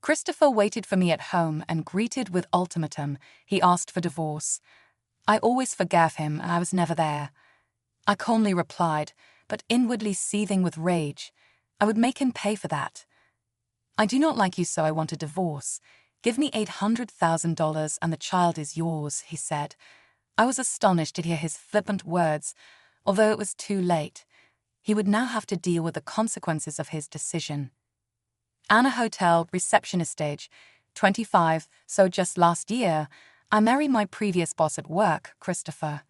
Christopher waited for me at home and greeted with ultimatum. He asked for divorce. I always forgave him and I was never there. I calmly replied, but inwardly seething with rage. I would make him pay for that. I do not like you, so I want a divorce. Give me $800,000 and the child is yours, he said. I was astonished to hear his flippant words, although it was too late. He would now have to deal with the consequences of his decision. Anna Hotel, receptionist age, 25, so just last year, I married my previous boss at work, Christopher.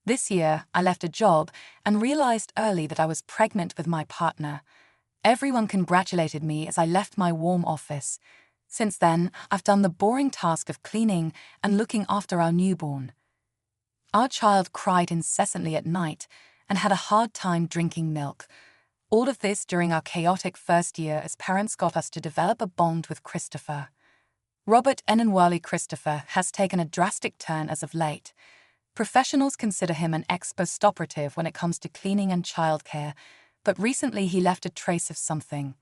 This year, I left a job and realized early that I was pregnant with my partner. Everyone congratulated me as I left my warm office. Since then, I've done the boring task of cleaning and looking after our newborn. Our child cried incessantly at night and had a hard time drinking milk. All of this during our chaotic first year as parents got us to develop a bond with Christopher. Robert Enenwali Christopher has taken a drastic turn as of late. Professionals consider him an ex-post operative when it comes to cleaning and childcare, but recently he left a trace of something.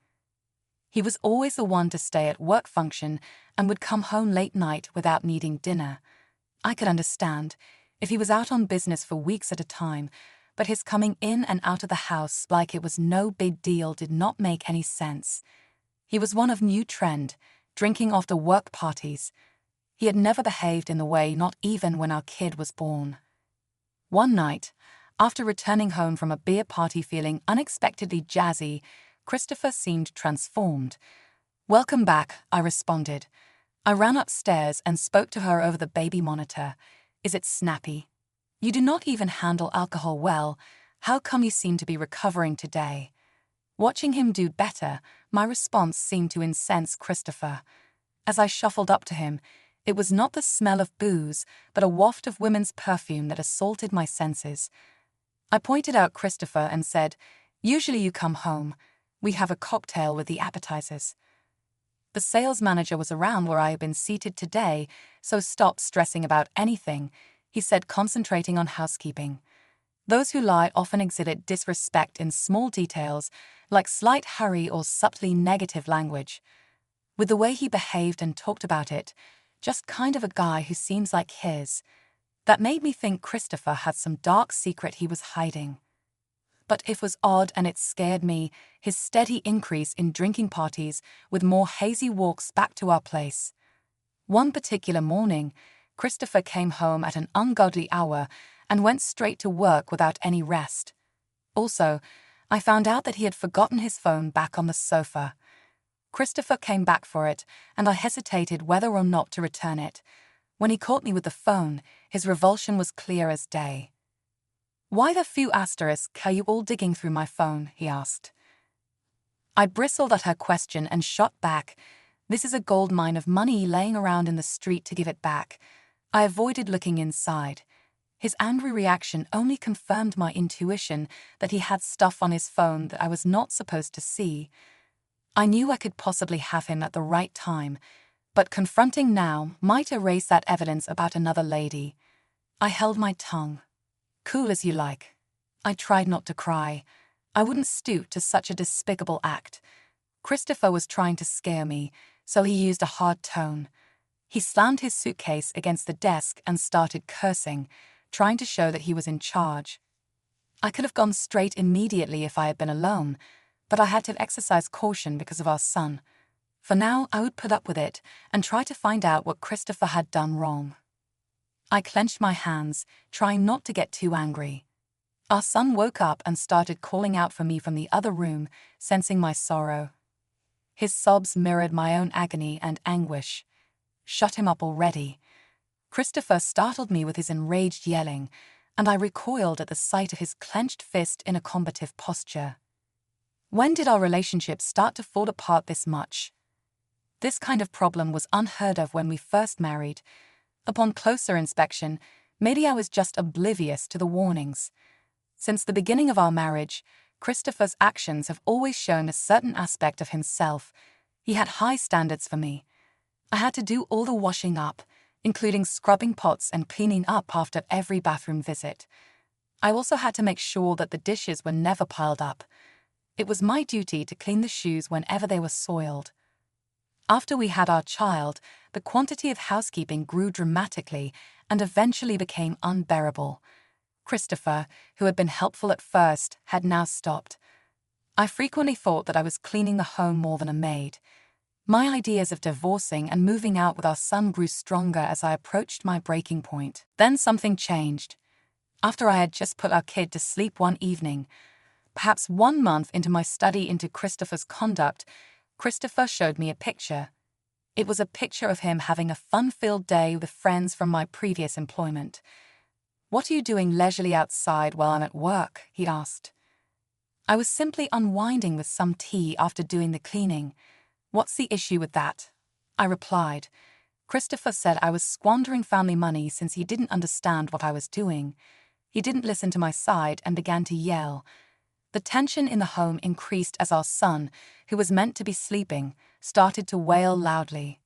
He was always the one to stay at work function and would come home late night without needing dinner. I could understand if he was out on business for weeks at a time, but his coming in and out of the house like it was no big deal did not make any sense. He was one of new trend, drinking after work parties. He had never behaved in the way, not even when our kid was born. One night, after returning home from a beer party feeling unexpectedly jazzy, Christopher seemed transformed. "Welcome back," I responded. I ran upstairs and spoke to her over the baby monitor. "Is it snappy? You do not even handle alcohol well. How come you seem to be recovering today?" Watching him do better, my response seemed to incense Christopher. As I shuffled up to him, it was not the smell of booze, but a waft of women's perfume that assaulted my senses. I pointed out Christopher and said, "Usually you come home. We have a cocktail with the appetizers." The sales manager was around where I had been seated today, so stop stressing about anything, he said, concentrating on housekeeping. Those who lie often exhibit disrespect in small details, like slight hurry or subtly negative language. With the way he behaved and talked about it, just kind of a guy who seems like his. That made me think Christopher had some dark secret he was hiding. But it was odd and it scared me, his steady increase in drinking parties with more hazy walks back to our place. One particular morning, Christopher came home at an ungodly hour and went straight to work without any rest. Also, I found out that he had forgotten his phone back on the sofa. Christopher came back for it, and I hesitated whether or not to return it. When he caught me with the phone, his revulsion was clear as day. "Why the few asterisks are you all digging through my phone?" he asked. I bristled at her question and shot back. "This is a gold mine of money laying around in the street to give it back." I avoided looking inside. His angry reaction only confirmed my intuition that he had stuff on his phone that I was not supposed to see. I knew I could possibly have him at the right time, but confronting now might erase that evidence about another lady. I held my tongue. "Cool as you like." I tried not to cry. I wouldn't stoop to such a despicable act. Christopher was trying to scare me, so he used a hard tone. He slammed his suitcase against the desk and started cursing, trying to show that he was in charge. I could have gone straight immediately if I had been alone, but I had to exercise caution because of our son. For now, I would put up with it and try to find out what Christopher had done wrong. I clenched my hands, trying not to get too angry. Our son woke up and started calling out for me from the other room, sensing my sorrow. His sobs mirrored my own agony and anguish. "Shut him up already." Christopher startled me with his enraged yelling, and I recoiled at the sight of his clenched fist in a combative posture. When did our relationship start to fall apart this much? This kind of problem was unheard of when we first married. Upon closer inspection, maybe I was just oblivious to the warnings. Since the beginning of our marriage, Christopher's actions have always shown a certain aspect of himself. He had high standards for me. I had to do all the washing up, including scrubbing pots and cleaning up after every bathroom visit. I also had to make sure that the dishes were never piled up. It was my duty to clean the shoes whenever they were soiled. After we had our child, the quantity of housekeeping grew dramatically and eventually became unbearable. Christopher, who had been helpful at first, had now stopped. I frequently thought that I was cleaning the home more than a maid. My ideas of divorcing and moving out with our son grew stronger as I approached my breaking point. Then something changed. After I had just put our kid to sleep one evening, perhaps 1 month into my study into Christopher's conduct, Christopher showed me a picture. It was a picture of him having a fun-filled day with friends from my previous employment. "What are you doing leisurely outside while I'm at work?" he asked. I was simply unwinding with some tea after doing the cleaning. "What's the issue with that?" I replied. Christopher said I was squandering family money since he didn't understand what I was doing. He didn't listen to my side and began to yell. The tension in the home increased as our son, who was meant to be sleeping, started to wail loudly.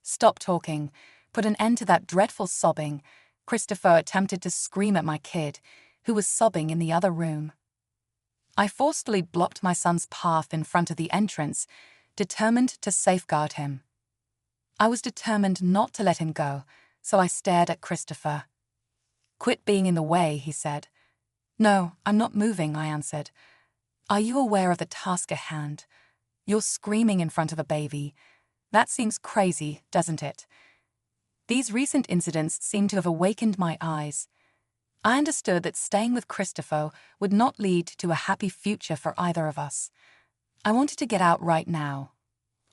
"Stop talking. Put an end to that dreadful sobbing." Christopher attempted to scream at my kid, who was sobbing in the other room. I forcefully blocked my son's path in front of the entrance, determined to safeguard him. I was determined not to let him go, so I stared at Christopher. "Quit being in the way," he said. "No, I'm not moving," I answered. "Are you aware of the task at hand? You're screaming in front of a baby. That seems crazy, doesn't it?" These recent incidents seemed to have awakened my eyes. I understood that staying with Christopher would not lead to a happy future for either of us. I wanted to get out right now.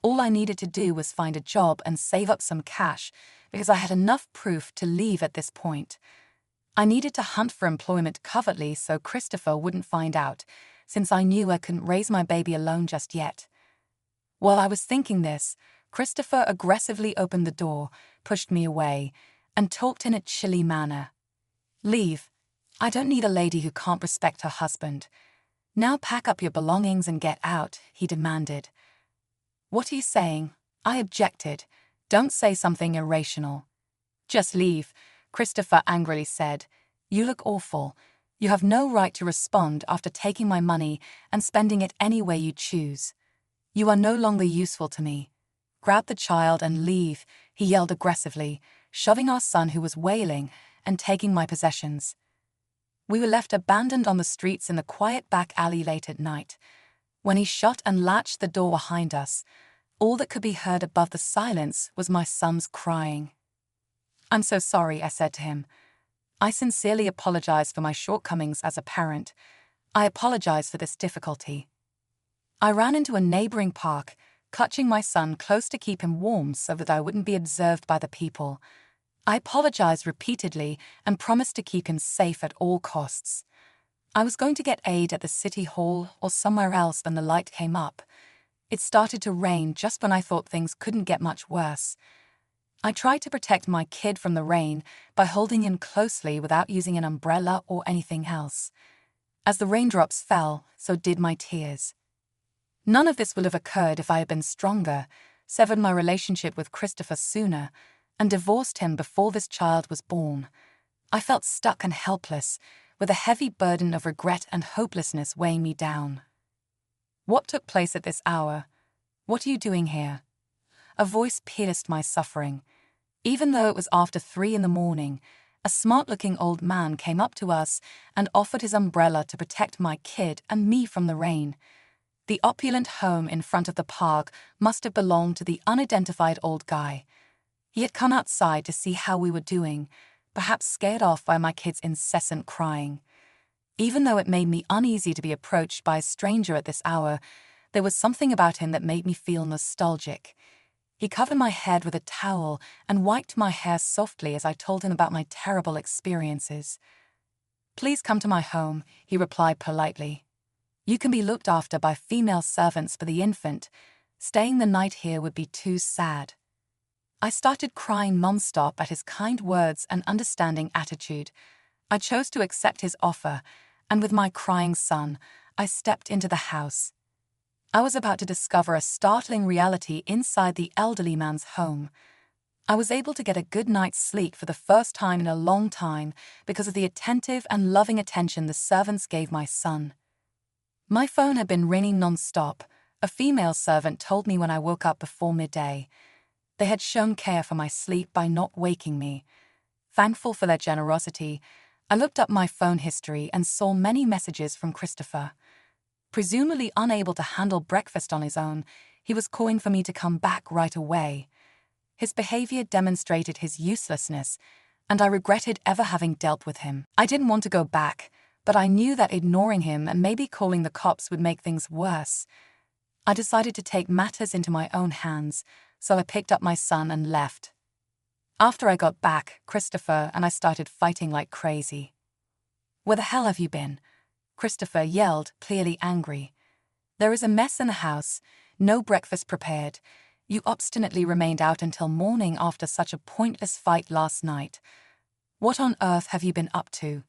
All I needed to do was find a job and save up some cash because I had enough proof to leave at this point. I needed to hunt for employment covertly so Christopher wouldn't find out, since I knew I couldn't raise my baby alone just yet. While I was thinking this, Christopher aggressively opened the door, pushed me away, and talked in a chilly manner. "Leave. I don't need a lady who can't respect her husband. Now pack up your belongings and get out," he demanded. "What are you saying?" I objected. "Don't say something irrational." "Just leave," Christopher angrily said. "You look awful. You have no right to respond after taking my money and spending it any way you choose. You are no longer useful to me. Grab the child and leave," he yelled aggressively, shoving our son who was wailing and taking my possessions. We were left abandoned on the streets in the quiet back alley late at night. When he shut and latched the door behind us, all that could be heard above the silence was my son's crying. "I'm so sorry," I said to him. "I sincerely apologize for my shortcomings as a parent. I apologize for this difficulty." I ran into a neighboring park, clutching my son close to keep him warm so that I wouldn't be observed by the people. I apologized repeatedly and promised to keep him safe at all costs. I was going to get aid at the city hall or somewhere else when the light came up. It started to rain just when I thought things couldn't get much worse. I tried to protect my kid from the rain by holding him closely without using an umbrella or anything else. As the raindrops fell, so did my tears. None of this would have occurred if I had been stronger, severed my relationship with Christopher sooner, and divorced him before this child was born. I felt stuck and helpless, with a heavy burden of regret and hopelessness weighing me down. "What took place at this hour? What are you doing here?" A voice pierced my suffering. Even though it was after 3 a.m, a smart-looking old man came up to us and offered his umbrella to protect my kid and me from the rain. The opulent home in front of the park must have belonged to the unidentified old guy. He had come outside to see how we were doing, perhaps scared off by my kid's incessant crying. Even though it made me uneasy to be approached by a stranger at this hour, there was something about him that made me feel nostalgic. He covered my head with a towel and wiped my hair softly as I told him about my terrible experiences. "Please come to my home," he replied politely. "You can be looked after by female servants for the infant. Staying the night here would be too sad." I started crying nonstop at his kind words and understanding attitude. I chose to accept his offer, and with my crying son, I stepped into the house. I was about to discover a startling reality inside the elderly man's home. I was able to get a good night's sleep for the first time in a long time because of the attentive and loving attention the servants gave my son. My phone had been ringing non-stop. A female servant told me when I woke up before midday. They had shown care for my sleep by not waking me. Thankful for their generosity, I looked up my phone history and saw many messages from Christopher. Presumably unable to handle breakfast on his own, he was calling for me to come back right away. His behavior demonstrated his uselessness, and I regretted ever having dealt with him. I didn't want to go back, but I knew that ignoring him and maybe calling the cops would make things worse. I decided to take matters into my own hands, so I picked up my son and left. After I got back, Christopher and I started fighting like crazy. "Where the hell have you been?" Christopher yelled, clearly angry. "There is a mess in the house, no breakfast prepared. You obstinately remained out until morning after such a pointless fight last night. What on earth have you been up to?"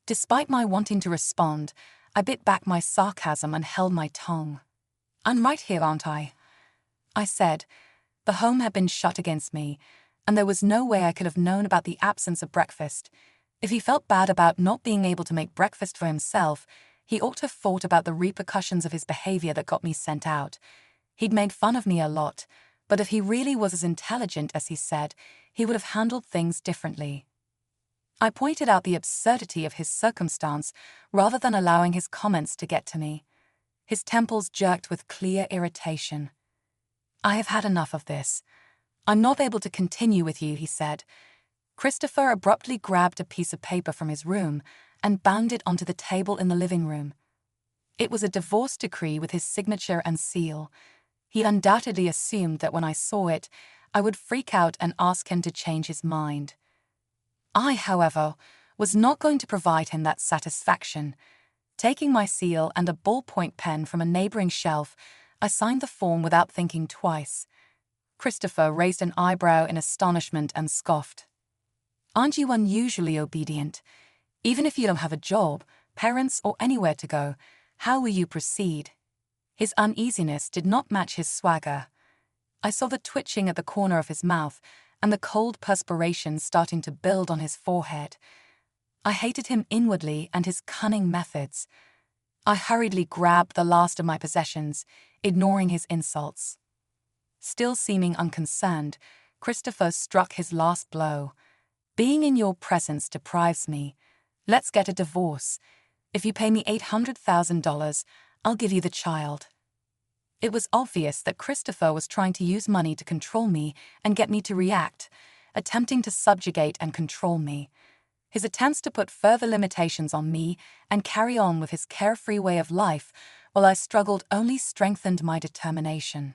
Despite my wanting to respond, I bit back my sarcasm and held my tongue. "I'm right here, aren't I?" I said. The home had been shut against me, and there was no way I could have known about the absence of breakfast. If he felt bad about not being able to make breakfast for himself, he ought to have thought about the repercussions of his behavior that got me sent out. He'd made fun of me a lot, but if he really was as intelligent as he said, he would have handled things differently. I pointed out the absurdity of his circumstance rather than allowing his comments to get to me. His temples jerked with clear irritation. "I have had enough of this. I'm not able to continue with you," he said. Christopher abruptly grabbed a piece of paper from his room and banged it onto the table in the living room. It was a divorce decree with his signature and seal. He undoubtedly assumed that when I saw it, I would freak out and ask him to change his mind. I, however, was not going to provide him that satisfaction. Taking my seal and a ballpoint pen from a neighboring shelf, I signed the form without thinking twice. Christopher raised an eyebrow in astonishment and scoffed. "Aren't you unusually obedient? Even if you don't have a job, parents, or anywhere to go, how will you proceed?" His uneasiness did not match his swagger. I saw the twitching at the corner of his mouth and the cold perspiration starting to build on his forehead. I hated him inwardly and his cunning methods. I hurriedly grabbed the last of my possessions, ignoring his insults. Still seeming unconcerned, Christopher struck his last blow. "Being in your presence deprives me. Let's get a divorce. If you pay me $800,000, I'll give you the child." It was obvious that Christopher was trying to use money to control me and get me to react, attempting to subjugate and control me. His attempts to put further limitations on me and carry on with his carefree way of life while I struggled only strengthened my determination.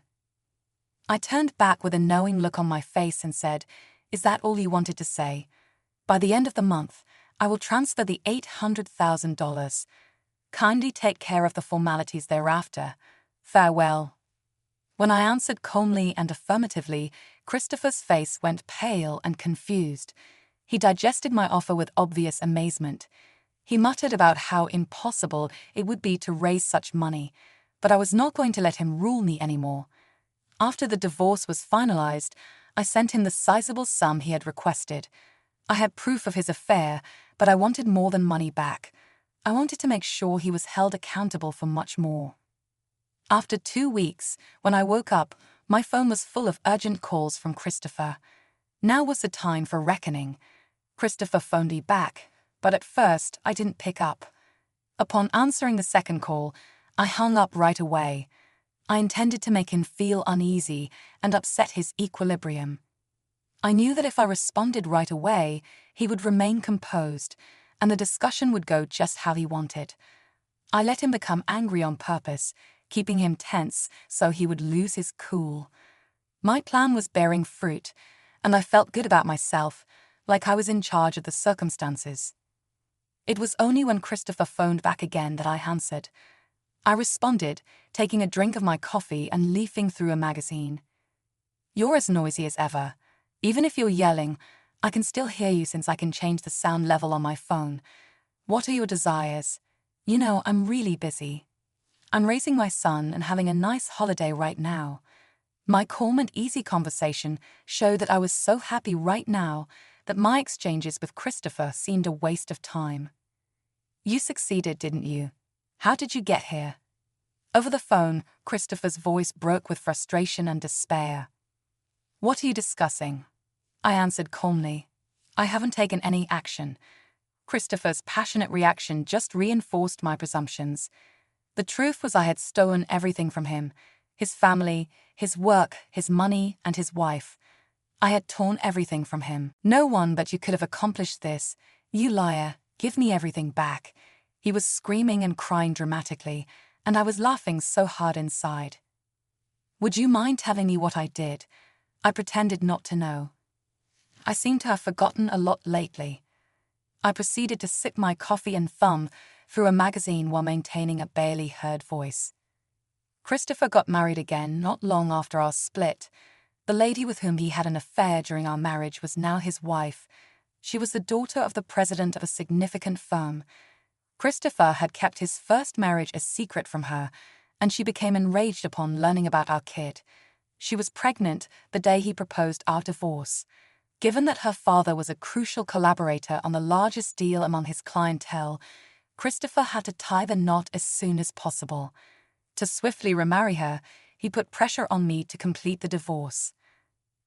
I turned back with a knowing look on my face and said, "Is that all you wanted to say? By the end of the month, I will transfer the $800,000. Kindly take care of the formalities thereafter. Farewell." When I answered calmly and affirmatively, Christopher's face went pale and confused. He digested my offer with obvious amazement. He muttered about how impossible it would be to raise such money, but I was not going to let him rule me anymore. After the divorce was finalized, I sent him the sizable sum he had requested. I had proof of his affair, but I wanted more than money back. I wanted to make sure he was held accountable for much more. After 2 weeks, when I woke up, my phone was full of urgent calls from Christopher. Now was the time for reckoning. Christopher phoned me back, but at first I didn't pick up. Upon answering the second call, I hung up right away. I intended to make him feel uneasy and upset his equilibrium. I knew that if I responded right away, he would remain composed, and the discussion would go just how he wanted. I let him become angry on purpose, keeping him tense so he would lose his cool. My plan was bearing fruit, and I felt good about myself, like I was in charge of the circumstances. It was only when Christopher phoned back again that I answered. I responded, taking a drink of my coffee and leafing through a magazine. "You're as noisy as ever. Even if you're yelling, I can still hear you since I can change the sound level on my phone. What are your desires? You know, I'm really busy. I'm raising my son and having a nice holiday right now." My calm and easy conversation showed that I was so happy right now that my exchanges with Christopher seemed a waste of time. "You succeeded, didn't you? How did you get here?" Over the phone, Christopher's voice broke with frustration and despair. "What are you discussing?" I answered calmly. "I haven't taken any action." Christopher's passionate reaction just reinforced my presumptions. The truth was I had stolen everything from him: his family, his work, his money, and his wife. I had torn everything from him. "No one but you could have accomplished this. You liar, give me everything back." He was screaming and crying dramatically, and I was laughing so hard inside. "Would you mind telling me what I did?" I pretended not to know. I seem to have forgotten a lot lately. I proceeded to sip my coffee and thumb through a magazine while maintaining a barely heard voice. Christopher got married again not long after our split. The lady with whom he had an affair during our marriage was now his wife. She was the daughter of the president of a significant firm. Christopher had kept his first marriage a secret from her, and she became enraged upon learning about our kid. She was pregnant the day he proposed our divorce. Given that her father was a crucial collaborator on the largest deal among his clientele, Christopher had to tie the knot as soon as possible. To swiftly remarry her, he put pressure on me to complete the divorce.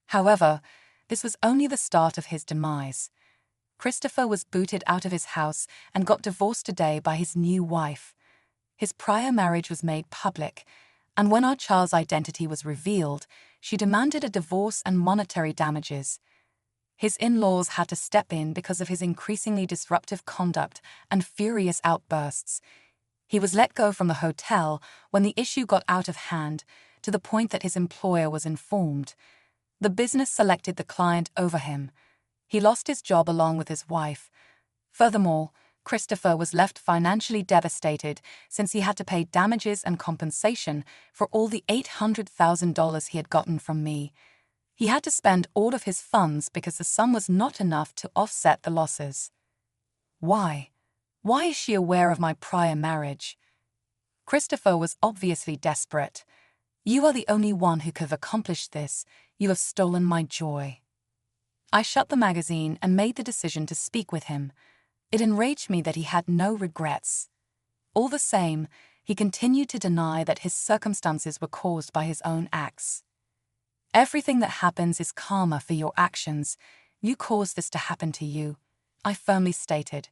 However, this was only the start of his demise. Christopher was booted out of his house and got divorced today by his new wife. His prior marriage was made public, and when our child's identity was revealed, she demanded a divorce and monetary damages. His in-laws had to step in because of his increasingly disruptive conduct and furious outbursts. He was let go from the hotel when the issue got out of hand, to the point that his employer was informed. The business selected the client over him. He lost his job along with his wife. Furthermore, Christopher was left financially devastated since he had to pay damages and compensation for all the $800,000 he had gotten from me. He had to spend all of his funds because the sum was not enough to offset the losses. Why? Why is she aware of my prior marriage? Christopher was obviously desperate. "You are the only one who could have accomplished this. You have stolen my joy." I shut the magazine and made the decision to speak with him. It enraged me that he had no regrets. All the same, he continued to deny that his circumstances were caused by his own acts. "Everything that happens is karma for your actions. You caused this to happen to you," I firmly stated.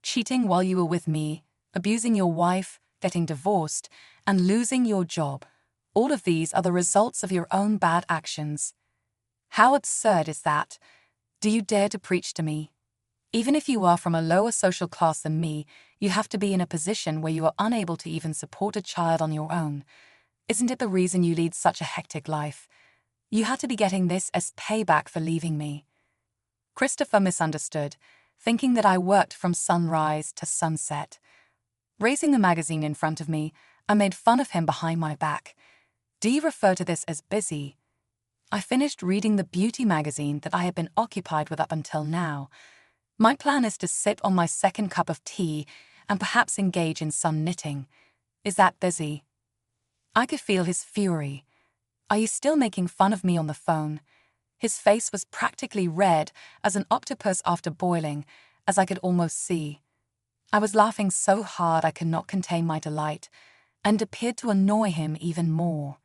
"Cheating while you were with me, abusing your wife, getting divorced, and losing your job. All of these are the results of your own bad actions. How absurd is that? Do you dare to preach to me? Even if you are from a lower social class than me, you have to be in a position where you are unable to even support a child on your own. Isn't it the reason you lead such a hectic life? You had to be getting this as payback for leaving me." Christopher misunderstood, thinking that I worked from sunrise to sunset. Raising the magazine in front of me, I made fun of him behind my back. "Do you refer to this as busy?" I finished reading the beauty magazine that I had been occupied with up until now. My plan is to sip on my second cup of tea and perhaps engage in some knitting. Is that busy? I could feel his fury. "Are you still making fun of me on the phone?" His face was practically red as an octopus after boiling, as I could almost see. I was laughing so hard I could not contain my delight, and appeared to annoy him even more.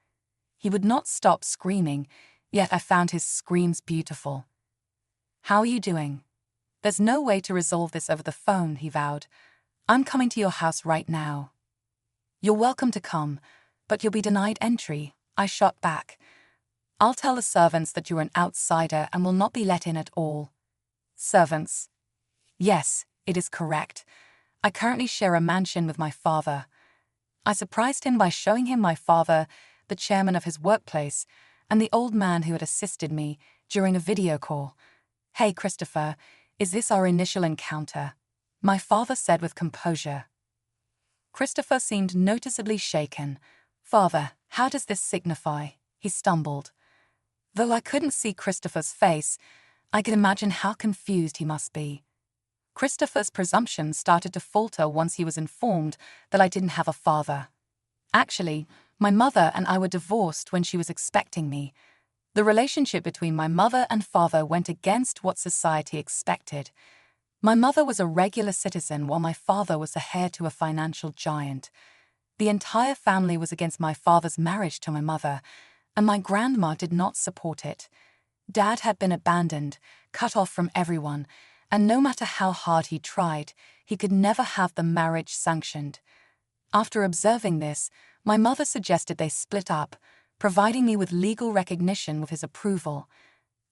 He would not stop screaming, yet I found his screams beautiful. "How are you doing?" "There's no way to resolve this over the phone," he vowed. "I'm coming to your house right now." "You're welcome to come, but you'll be denied entry," I shot back. "I'll tell the servants that you're an outsider and will not be let in at all." "Servants?" "Yes, it is correct. I currently share a mansion with my father." I surprised him by showing him my father, the chairman of his workplace, and the old man who had assisted me during a video call. "Hey, Christopher, is this our initial encounter?" my father said with composure. Christopher seemed noticeably shaken. "Father, how does this signify?" he stumbled. Though I couldn't see Christopher's face, I could imagine how confused he must be. Christopher's presumption started to falter once he was informed that I didn't have a father. Actually, my mother and I were divorced when she was expecting me. The relationship between my mother and father went against what society expected. My mother was a regular citizen while my father was the heir to a financial giant. The entire family was against my father's marriage to my mother, and my grandma did not support it. Dad had been abandoned, cut off from everyone, and no matter how hard he tried, he could never have the marriage sanctioned. After observing this, my mother suggested they split up, providing me with legal recognition with his approval.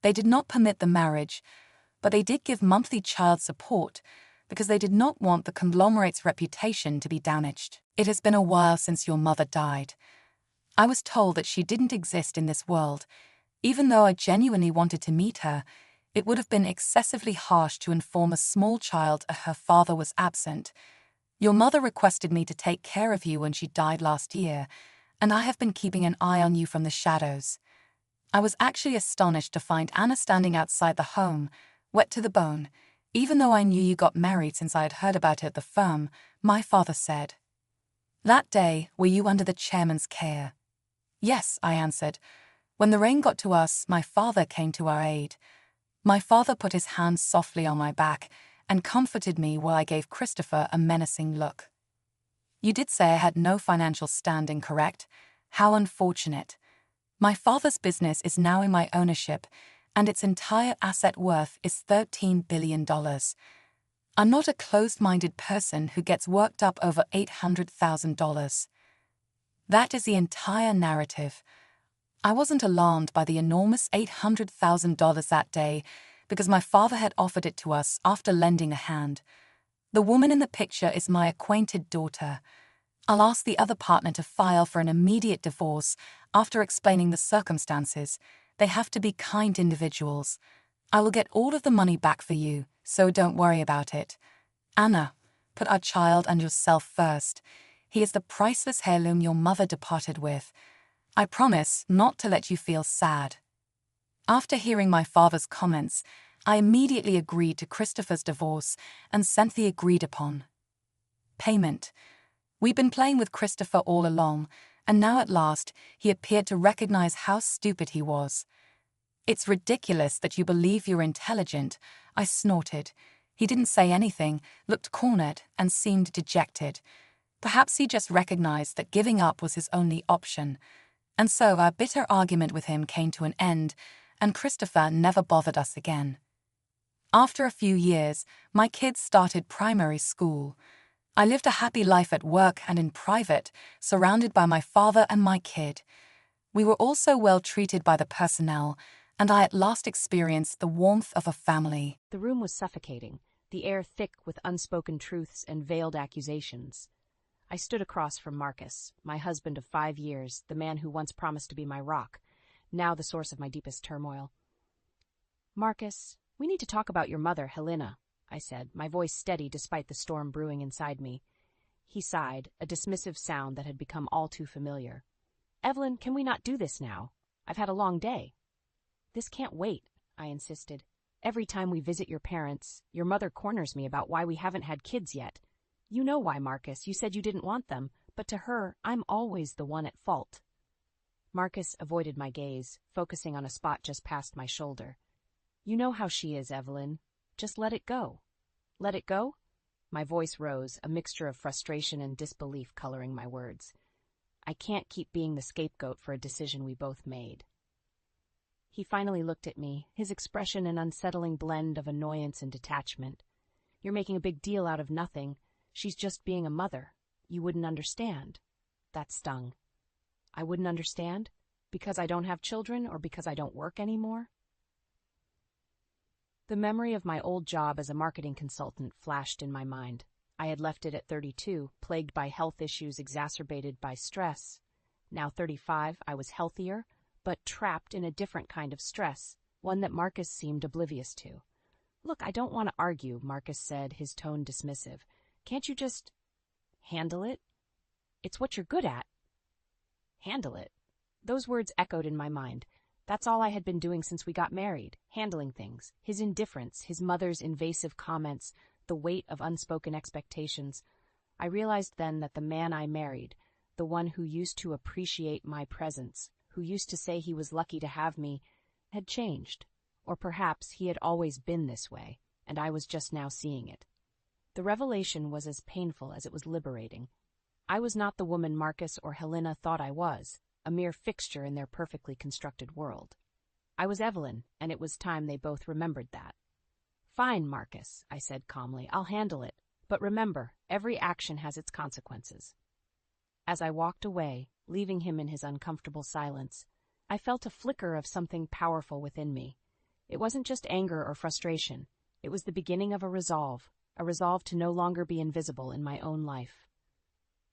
They did not permit the marriage, but they did give monthly child support because they did not want the conglomerate's reputation to be damaged. It has been a while since your mother died. I was told that she didn't exist in this world. Even though I genuinely wanted to meet her, it would have been excessively harsh to inform a small child her father was absent. Your mother requested me to take care of you when she died last year, and I have been keeping an eye on you from the shadows. I was actually astonished to find Anna standing outside the home, wet to the bone. Even though I knew you got married since I had heard about it at the firm, my father said. That day, were you under the chairman's care? Yes, I answered. When the rain got to us, my father came to our aid. My father put his hand softly on my back and comforted me while I gave Christopher a menacing look. You did say I had no financial standing, correct? How unfortunate. My father's business is now in my ownership, and its entire asset worth is $13 billion. I'm not a closed-minded person who gets worked up over $800,000. That is the entire narrative. I wasn't alarmed by the enormous $800,000 that day because my father had offered it to us after lending a hand. The woman in the picture is my acquainted daughter. I'll ask the other partner to file for an immediate divorce after explaining the circumstances. They have to be kind individuals. I will get all of the money back for you, so don't worry about it. Anna, put our child and yourself first. He is the priceless heirloom your mother departed with. I promise not to let you feel sad. After hearing my father's comments, I immediately agreed to Christopher's divorce and sent the agreed-upon payment. We'd been playing with Christopher all along, and now at last he appeared to recognize how stupid he was. It's ridiculous that you believe you're intelligent, I snorted. He didn't say anything, looked cornered, and seemed dejected. Perhaps he just recognized that giving up was his only option. And so our bitter argument with him came to an end, and Christopher never bothered us again. After a few years, my kids started primary school. I lived a happy life at work and in private, surrounded by my father and my kid. We were also well treated by the personnel, and I at last experienced the warmth of a family. The room was suffocating, the air thick with unspoken truths and veiled accusations. I stood across from Marcus, my husband of 5 years, the man who once promised to be my rock, now the source of my deepest turmoil. Marcus, we need to talk about your mother, Helena, I said, my voice steady despite the storm brewing inside me. He sighed, a dismissive sound that had become all too familiar. Evelyn, can we not do this now? I've had a long day. This can't wait, I insisted. Every time we visit your parents, your mother corners me about why we haven't had kids yet. You know why, Marcus. You said you didn't want them, but to her, I'm always the one at fault. Marcus avoided my gaze, focusing on a spot just past my shoulder. You know how she is, Evelyn. Just let it go. Let it go? My voice rose, a mixture of frustration and disbelief coloring my words. I can't keep being the scapegoat for a decision we both made. He finally looked at me, his expression an unsettling blend of annoyance and detachment. You're making a big deal out of nothing. She's just being a mother. You wouldn't understand. That stung. I wouldn't understand? Because I don't have children or because I don't work anymore? The memory of my old job as a marketing consultant flashed in my mind. I had left it at 32, plagued by health issues exacerbated by stress. Now 35, I was healthier, but trapped in a different kind of stress, one that Marcus seemed oblivious to. Look, I don't want to argue, Marcus said, his tone dismissive. Can't you just handle it? It's what you're good at. Handle it. Those words echoed in my mind. That's all I had been doing since we got married, handling things. His indifference, his mother's invasive comments, the weight of unspoken expectations. I realized then that the man I married, the one who used to appreciate my presence, who used to say he was lucky to have me, had changed. Or perhaps he had always been this way, and I was just now seeing it. The revelation was as painful as it was liberating. I was not the woman Marcus or Helena thought I was, a mere fixture in their perfectly constructed world. I was Evelyn, and it was time they both remembered that. "Fine, Marcus," I said calmly. "I'll handle it. But remember, every action has its consequences." As I walked away, leaving him in his uncomfortable silence, I felt a flicker of something powerful within me. It wasn't just anger or frustration. It was the beginning of a resolve to no longer be invisible in my own life.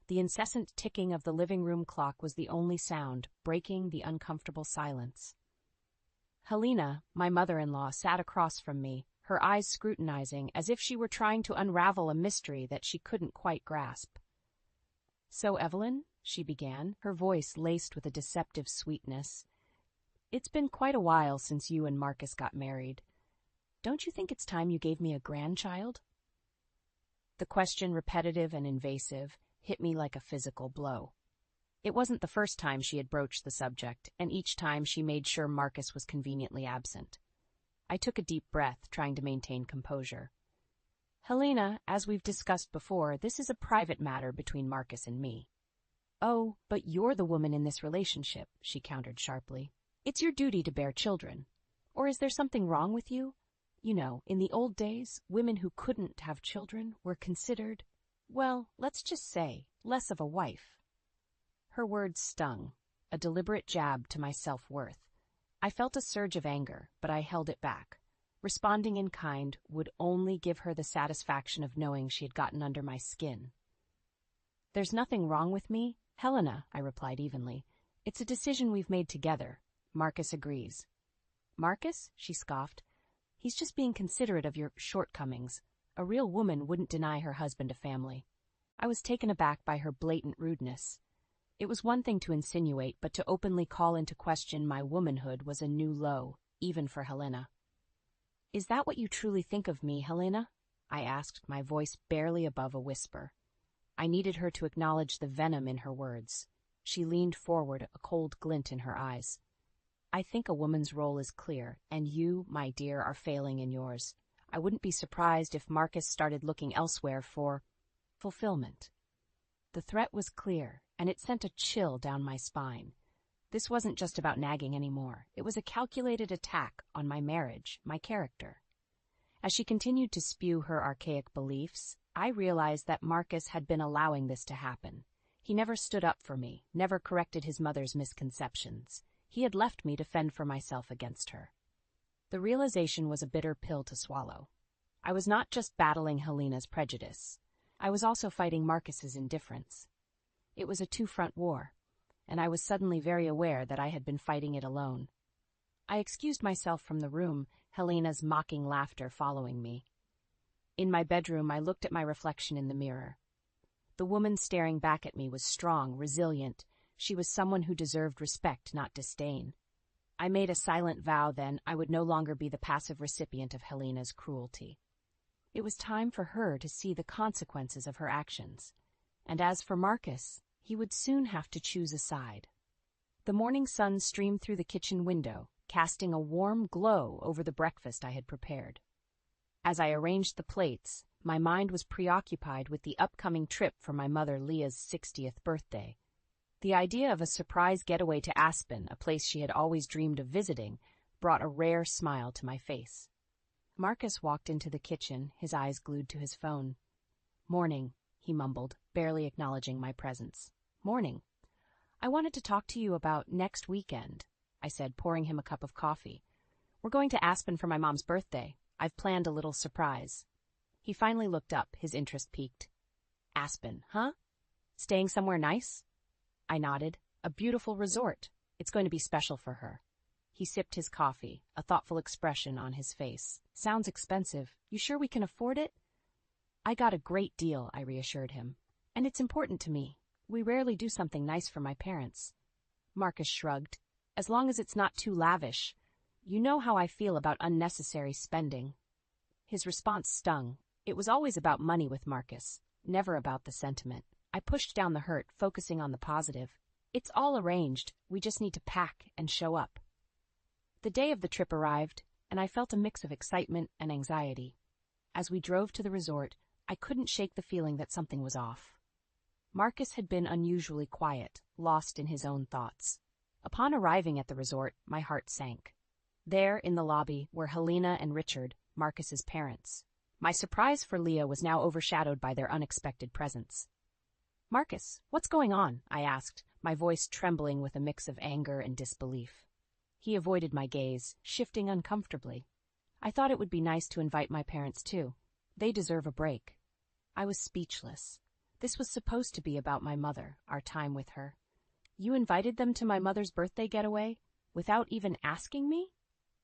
The incessant ticking of the living room clock was the only sound, breaking the uncomfortable silence. Helena, my mother-in-law, sat across from me, her eyes scrutinizing, as if she were trying to unravel a mystery that she couldn't quite grasp. "So, Evelyn," she began, her voice laced with a deceptive sweetness, "it's been quite a while since you and Marcus got married. Don't you think it's time you gave me a grandchild?" The question, repetitive and invasive, hit me like a physical blow. It wasn't the first time she had broached the subject, and each time she made sure Marcus was conveniently absent. I took a deep breath, trying to maintain composure. "Helena, as we've discussed before, this is a private matter between Marcus and me." "Oh, but you're the woman in this relationship," she countered sharply. "It's your duty to bear children. Or is there something wrong with you? You know, in the old days, women who couldn't have children were considered, well, let's just say, less of a wife." Her words stung, a deliberate jab to my self-worth. I felt a surge of anger, but I held it back. Responding in kind would only give her the satisfaction of knowing she had gotten under my skin. "There's nothing wrong with me, Helena," I replied evenly. "It's a decision we've made together. Marcus agrees." "Marcus?" she scoffed. "He's just being considerate of your shortcomings. A real woman wouldn't deny her husband a family." I was taken aback by her blatant rudeness. It was one thing to insinuate, but to openly call into question my womanhood was a new low, even for Helena. "Is that what you truly think of me, Helena?" I asked, my voice barely above a whisper. I needed her to acknowledge the venom in her words. She leaned forward, a cold glint in her eyes. "I think a woman's role is clear, and you, my dear, are failing in yours. I wouldn't be surprised if Marcus started looking elsewhere for fulfillment." The threat was clear, and it sent a chill down my spine. This wasn't just about nagging anymore. It was a calculated attack on my marriage, my character. As she continued to spew her archaic beliefs, I realized that Marcus had been allowing this to happen. He never stood up for me, never corrected his mother's misconceptions. He had left me to fend for myself against her. The realization was a bitter pill to swallow. I was not just battling Helena's prejudice. I was also fighting Marcus's indifference. It was a two-front war, and I was suddenly very aware that I had been fighting it alone. I excused myself from the room, Helena's mocking laughter following me. In my bedroom, I looked at my reflection in the mirror. The woman staring back at me was strong, resilient. She was someone who deserved respect, not disdain. I made a silent vow then I would no longer be the passive recipient of Helena's cruelty. It was time for her to see the consequences of her actions. And as for Marcus, he would soon have to choose a side. The morning sun streamed through the kitchen window, casting a warm glow over the breakfast I had prepared. As I arranged the plates, my mind was preoccupied with the upcoming trip for my mother Leah's 60th birthday. The idea of a surprise getaway to Aspen, a place she had always dreamed of visiting, brought a rare smile to my face. Marcus walked into the kitchen, his eyes glued to his phone. "Morning," he mumbled, barely acknowledging my presence. "Morning. I wanted to talk to you about next weekend," I said, pouring him a cup of coffee. "We're going to Aspen for my mom's birthday. I've planned a little surprise." He finally looked up, his interest piqued. "Aspen, huh? Staying somewhere nice?" I nodded. "A beautiful resort. It's going to be special for her." He sipped his coffee, a thoughtful expression on his face. "Sounds expensive. You sure we can afford it?" "I got a great deal," I reassured him. "And it's important to me. We rarely do something nice for my parents." Marcus shrugged. "As long as it's not too lavish. You know how I feel about unnecessary spending." His response stung. It was always about money with Marcus, never about the sentiment. I pushed down the hurt, focusing on the positive. "It's all arranged. We just need to pack and show up." The day of the trip arrived, and I felt a mix of excitement and anxiety. As we drove to the resort, I couldn't shake the feeling that something was off. Marcus had been unusually quiet, lost in his own thoughts. Upon arriving at the resort, my heart sank. There, in the lobby, were Helena and Richard, Marcus's parents. My surprise for Leah was now overshadowed by their unexpected presence. "Marcus, what's going on?" I asked, my voice trembling with a mix of anger and disbelief. He avoided my gaze, shifting uncomfortably. "I thought it would be nice to invite my parents too. They deserve a break." I was speechless. This was supposed to be about my mother, our time with her. "You invited them to my mother's birthday getaway? Without even asking me?"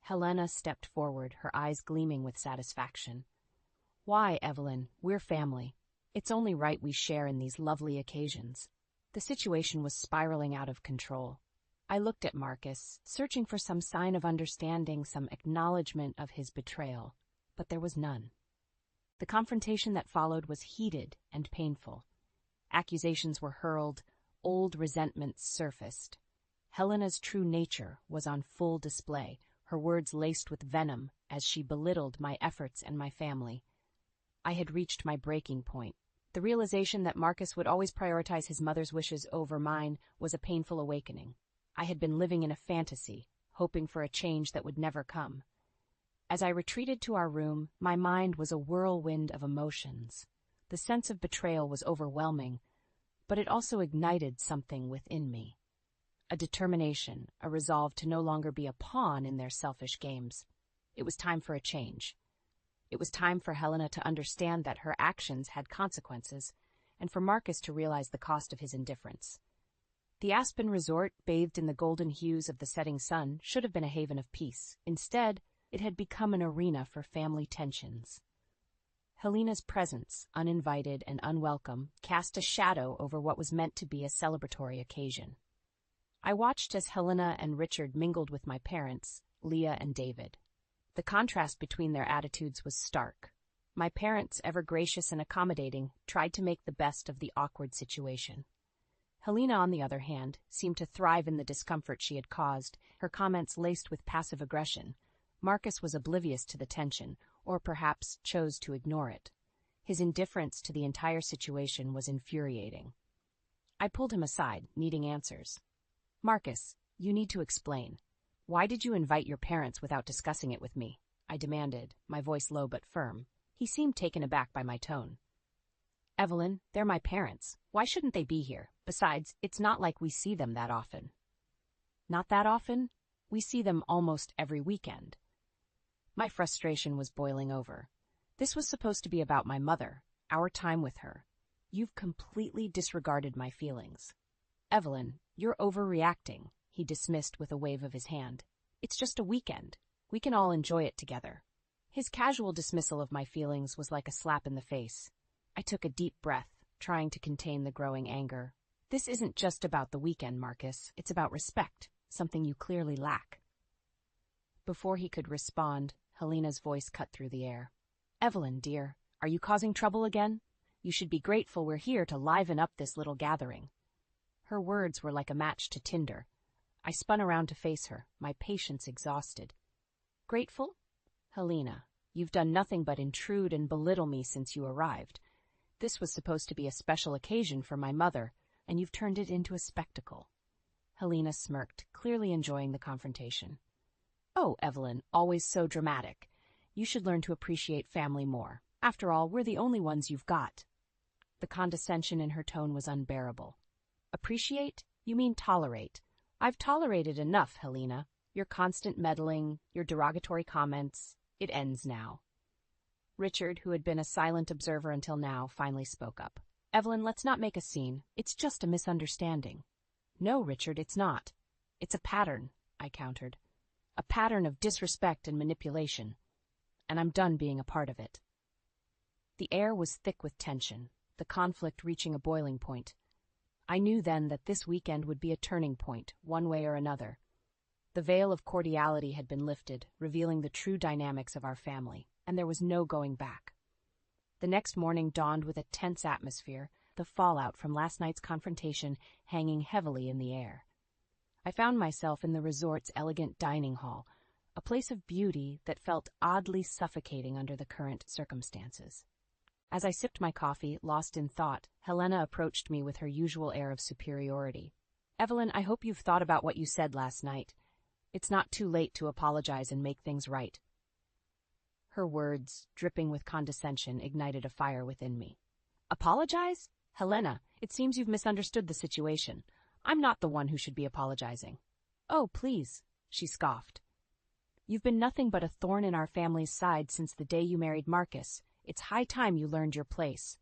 Helena stepped forward, her eyes gleaming with satisfaction. "Why, Evelyn? We're family. It's only right we share in these lovely occasions." The situation was spiraling out of control. I looked at Marcus, searching for some sign of understanding, some acknowledgement of his betrayal, but there was none. The confrontation that followed was heated and painful. Accusations were hurled, old resentments surfaced. Helena's true nature was on full display, her words laced with venom as she belittled my efforts and my family. I had reached my breaking point. The realization that Marcus would always prioritize his mother's wishes over mine was a painful awakening. I had been living in a fantasy, hoping for a change that would never come. As I retreated to our room, my mind was a whirlwind of emotions. The sense of betrayal was overwhelming, but it also ignited something within me. A determination, a resolve to no longer be a pawn in their selfish games. It was time for a change. It was time for Helena to understand that her actions had consequences, and for Marcus to realize the cost of his indifference. The Aspen Resort, bathed in the golden hues of the setting sun, should have been a haven of peace. Instead, it had become an arena for family tensions. Helena's presence, uninvited and unwelcome, cast a shadow over what was meant to be a celebratory occasion. I watched as Helena and Richard mingled with my parents, Leah and David. The contrast between their attitudes was stark. My parents, ever gracious and accommodating, tried to make the best of the awkward situation. Helena, on the other hand, seemed to thrive in the discomfort she had caused, her comments laced with passive aggression. Marcus was oblivious to the tension, or perhaps chose to ignore it. His indifference to the entire situation was infuriating. I pulled him aside, needing answers. "Marcus, you need to explain. Why did you invite your parents without discussing it with me?" I demanded, my voice low but firm. He seemed taken aback by my tone. "Evelyn, they're my parents. Why shouldn't they be here? Besides, it's not like we see them that often." "Not that often? We see them almost every weekend." My frustration was boiling over. This was supposed to be about my mother, our time with her. You've completely disregarded my feelings. "Evelyn, you're overreacting," he dismissed with a wave of his hand. "It's just a weekend. We can all enjoy it together." His casual dismissal of my feelings was like a slap in the face. I took a deep breath, trying to contain the growing anger. "This isn't just about the weekend, Marcus. It's about respect, something you clearly lack." Before he could respond, Helena's voice cut through the air. "Evelyn, dear, are you causing trouble again? You should be grateful we're here to liven up this little gathering." Her words were like a match to tinder. I spun around to face her, my patience exhausted. "Grateful? Helena, you've done nothing but intrude and belittle me since you arrived. This was supposed to be a special occasion for my mother, and you've turned it into a spectacle." Helena smirked, clearly enjoying the confrontation. "Oh, Evelyn, always so dramatic. You should learn to appreciate family more. After all, we're the only ones you've got." The condescension in her tone was unbearable. "Appreciate? You mean tolerate. I've tolerated enough, Helena. Your constant meddling, your derogatory comments. It ends now." Richard, who had been a silent observer until now, finally spoke up. "Evelyn, let's not make a scene. It's just a misunderstanding." "No, Richard, it's not. It's a pattern," I countered. "A pattern of disrespect and manipulation. And I'm done being a part of it." The air was thick with tension, the conflict reaching a boiling point. I knew then that this weekend would be a turning point, one way or another. The veil of cordiality had been lifted, revealing the true dynamics of our family, and there was no going back. The next morning dawned with a tense atmosphere, the fallout from last night's confrontation hanging heavily in the air. I found myself in the resort's elegant dining hall, a place of beauty that felt oddly suffocating under the current circumstances. As I sipped my coffee, lost in thought, Helena approached me with her usual air of superiority. "Evelyn, I hope you've thought about what you said last night. It's not too late to apologize and make things right." Her words, dripping with condescension, ignited a fire within me. "Apologize? Helena, it seems you've misunderstood the situation. I'm not the one who should be apologizing." "Oh, please," she scoffed. "You've been nothing but a thorn in our family's side since the day you married Marcus. It's high time you learned your place."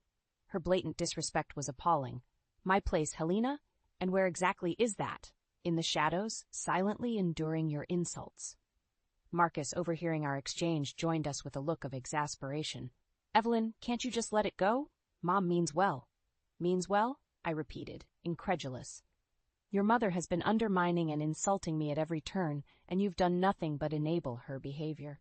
Her blatant disrespect was appalling. My place, Helena? And where exactly is that? In the shadows, silently enduring your insults. Marcus, overhearing our exchange, joined us with a look of exasperation. "Evelyn, can't you just let it go? Mom means well." "Means well?" I repeated, incredulous. "Your mother has been undermining and insulting me at every turn, and you've done nothing but enable her behavior."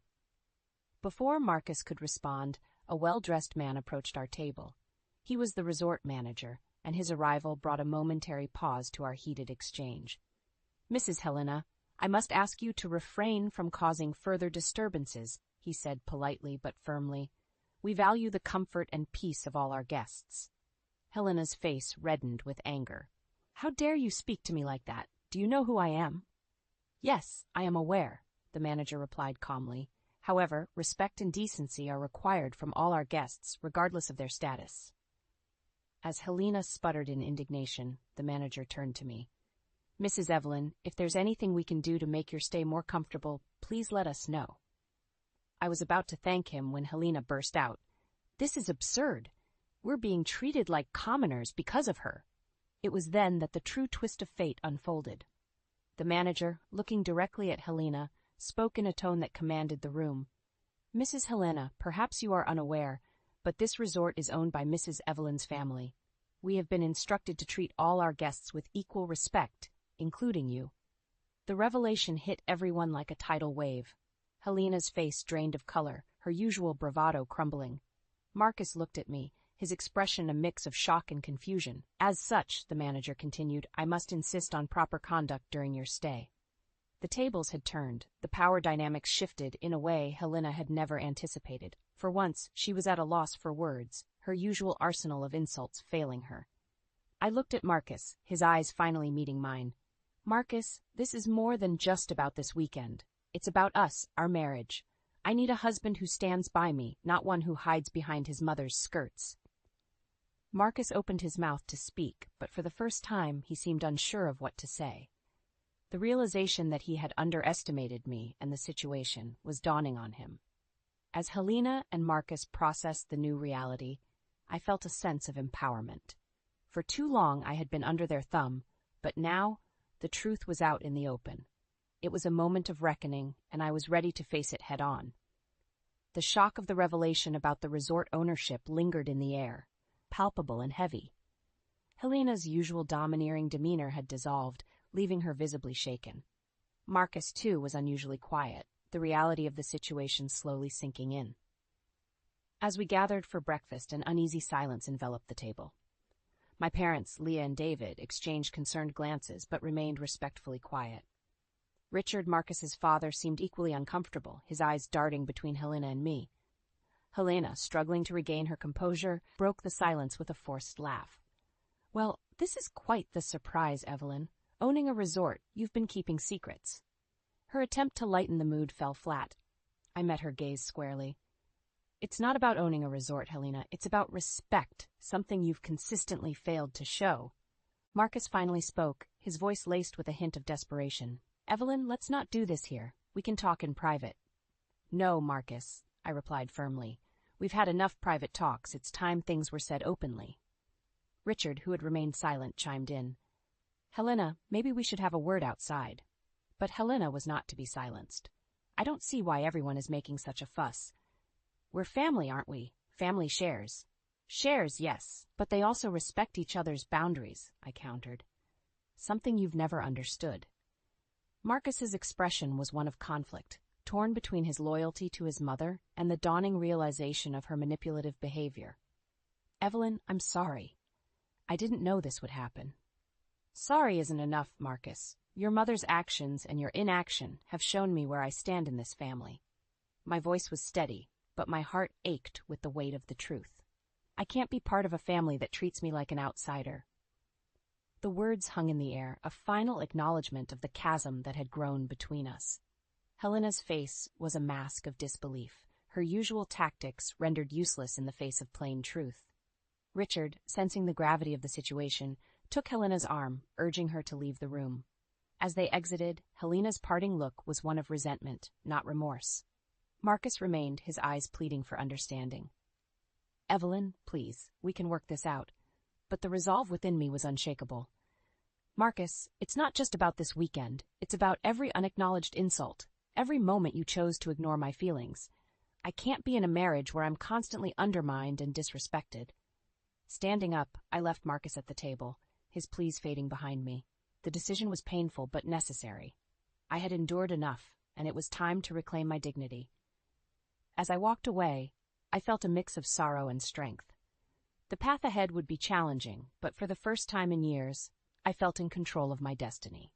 Before Marcus could respond, a well-dressed man approached our table. He was the resort manager, and his arrival brought a momentary pause to our heated exchange. "Mrs. Helena, I must ask you to refrain from causing further disturbances," he said politely but firmly. "We value the comfort and peace of all our guests." Helena's face reddened with anger. "How dare you speak to me like that? Do you know who I am?" "Yes, I am aware," the manager replied calmly. "However, respect and decency are required from all our guests, regardless of their status." As Helena sputtered in indignation, the manager turned to me. "Mrs. Evelyn, if there's anything we can do to make your stay more comfortable, please let us know." I was about to thank him when Helena burst out. "This is absurd. We're being treated like commoners because of her." It was then that the true twist of fate unfolded. The manager, looking directly at Helena, spoke in a tone that commanded the room. "Mrs. Helena, perhaps you are unaware, but this resort is owned by Mrs. Evelyn's family. We have been instructed to treat all our guests with equal respect, including you." The revelation hit everyone like a tidal wave. Helena's face drained of color, her usual bravado crumbling. Marcus looked at me, his expression a mix of shock and confusion. "As such," the manager continued, "I must insist on proper conduct during your stay." The tables had turned, the power dynamics shifted in a way Helena had never anticipated. For once, she was at a loss for words, her usual arsenal of insults failing her. I looked at Marcus, his eyes finally meeting mine. "Marcus, this is more than just about this weekend. It's about us, our marriage. I need a husband who stands by me, not one who hides behind his mother's skirts." Marcus opened his mouth to speak, but for the first time he seemed unsure of what to say. The realization that he had underestimated me and the situation was dawning on him. As Helena and Marcus processed the new reality, I felt a sense of empowerment. For too long I had been under their thumb, but now the truth was out in the open. It was a moment of reckoning, and I was ready to face it head-on. The shock of the revelation about the resort ownership lingered in the air, palpable and heavy. Helena's usual domineering demeanor had dissolved, leaving her visibly shaken. Marcus, too, was unusually quiet, the reality of the situation slowly sinking in. As we gathered for breakfast, an uneasy silence enveloped the table. My parents, Leah and David, exchanged concerned glances but remained respectfully quiet. Richard, Marcus's father, seemed equally uncomfortable, his eyes darting between Helena and me. Helena, struggling to regain her composure, broke the silence with a forced laugh. "Well, this is quite the surprise, Evelyn. Owning a resort, you've been keeping secrets." Her attempt to lighten the mood fell flat. I met her gaze squarely. "It's not about owning a resort, Helena. It's about respect, something you've consistently failed to show." Marcus finally spoke, his voice laced with a hint of desperation. "Evelyn, let's not do this here. We can talk in private." "No, Marcus," I replied firmly. "We've had enough private talks. It's time things were said openly." Richard, who had remained silent, chimed in. "Helena, maybe we should have a word outside." But Helena was not to be silenced. "I don't see why everyone is making such a fuss. We're family, aren't we? Family shares." "Shares, yes, but they also respect each other's boundaries," I countered. "Something you've never understood." Marcus's expression was one of conflict, torn between his loyalty to his mother and the dawning realization of her manipulative behavior. "Evelyn, I'm sorry. I didn't know this would happen." "Sorry isn't enough, Marcus. Your mother's actions and your inaction have shown me where I stand in this family." My voice was steady, but my heart ached with the weight of the truth. I can't be part of a family that treats me like an outsider. The words hung in the air, a final acknowledgement of the chasm that had grown between us. Helena's face was a mask of disbelief, her usual tactics rendered useless in the face of plain truth. Richard, sensing the gravity of the situation, took Helena's arm, urging her to leave the room. As they exited, Helena's parting look was one of resentment, not remorse. Marcus remained, his eyes pleading for understanding. "Evelyn, please, we can work this out." But the resolve within me was unshakable. "Marcus, it's not just about this weekend. It's about every unacknowledged insult, every moment you chose to ignore my feelings. I can't be in a marriage where I'm constantly undermined and disrespected." Standing up, I left Marcus at the table, his pleas fading behind me. The decision was painful but necessary. I had endured enough, and it was time to reclaim my dignity. As I walked away, I felt a mix of sorrow and strength. The path ahead would be challenging, but for the first time in years, I felt in control of my destiny.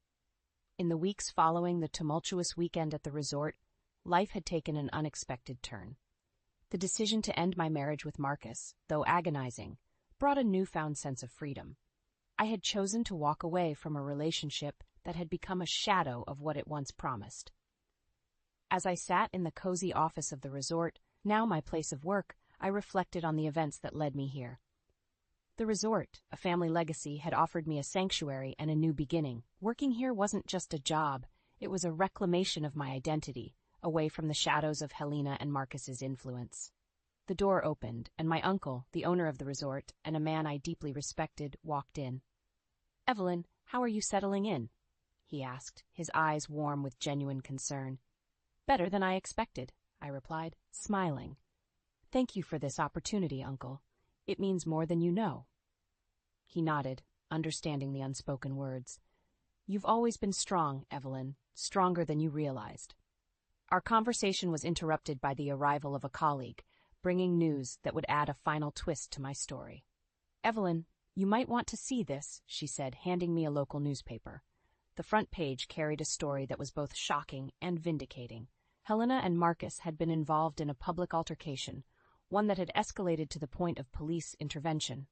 In the weeks following the tumultuous weekend at the resort, life had taken an unexpected turn. The decision to end my marriage with Marcus, though agonizing, brought a newfound sense of freedom. I had chosen to walk away from a relationship that had become a shadow of what it once promised. As I sat in the cozy office of the resort, now my place of work, I reflected on the events that led me here. The resort, a family legacy, had offered me a sanctuary and a new beginning. Working here wasn't just a job, it was a reclamation of my identity, away from the shadows of Helena and Marcus's influence. The door opened, and my uncle, the owner of the resort, and a man I deeply respected, walked in. "Evelyn, how are you settling in?" he asked, his eyes warm with genuine concern. "Better than I expected," I replied, smiling. "Thank you for this opportunity, Uncle. It means more than you know." He nodded, understanding the unspoken words. "You've always been strong, Evelyn, stronger than you realized." Our conversation was interrupted by the arrival of a colleague, bringing news that would add a final twist to my story. "Evelyn, you might want to see this," she said, handing me a local newspaper. The front page carried a story that was both shocking and vindicating. Helena and Marcus had been involved in a public altercation, one that had escalated to the point of police intervention.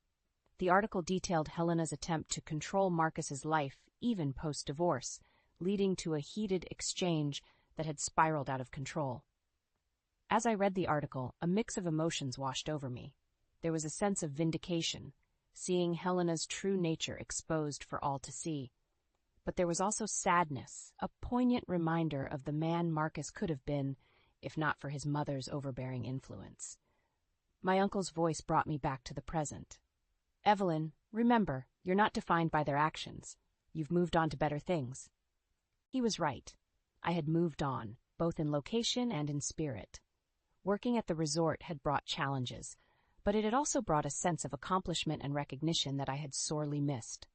The article detailed Helena's attempt to control Marcus's life, even post-divorce, leading to a heated exchange that had spiraled out of control. As I read the article, a mix of emotions washed over me. There was a sense of vindication, seeing Helena's true nature exposed for all to see. But there was also sadness, a poignant reminder of the man Marcus could have been, if not for his mother's overbearing influence. My uncle's voice brought me back to the present. "Evelyn, remember, you're not defined by their actions. You've moved on to better things." He was right. I had moved on, both in location and in spirit. Working at the resort had brought challenges, but it had also brought a sense of accomplishment and recognition that I had sorely missed.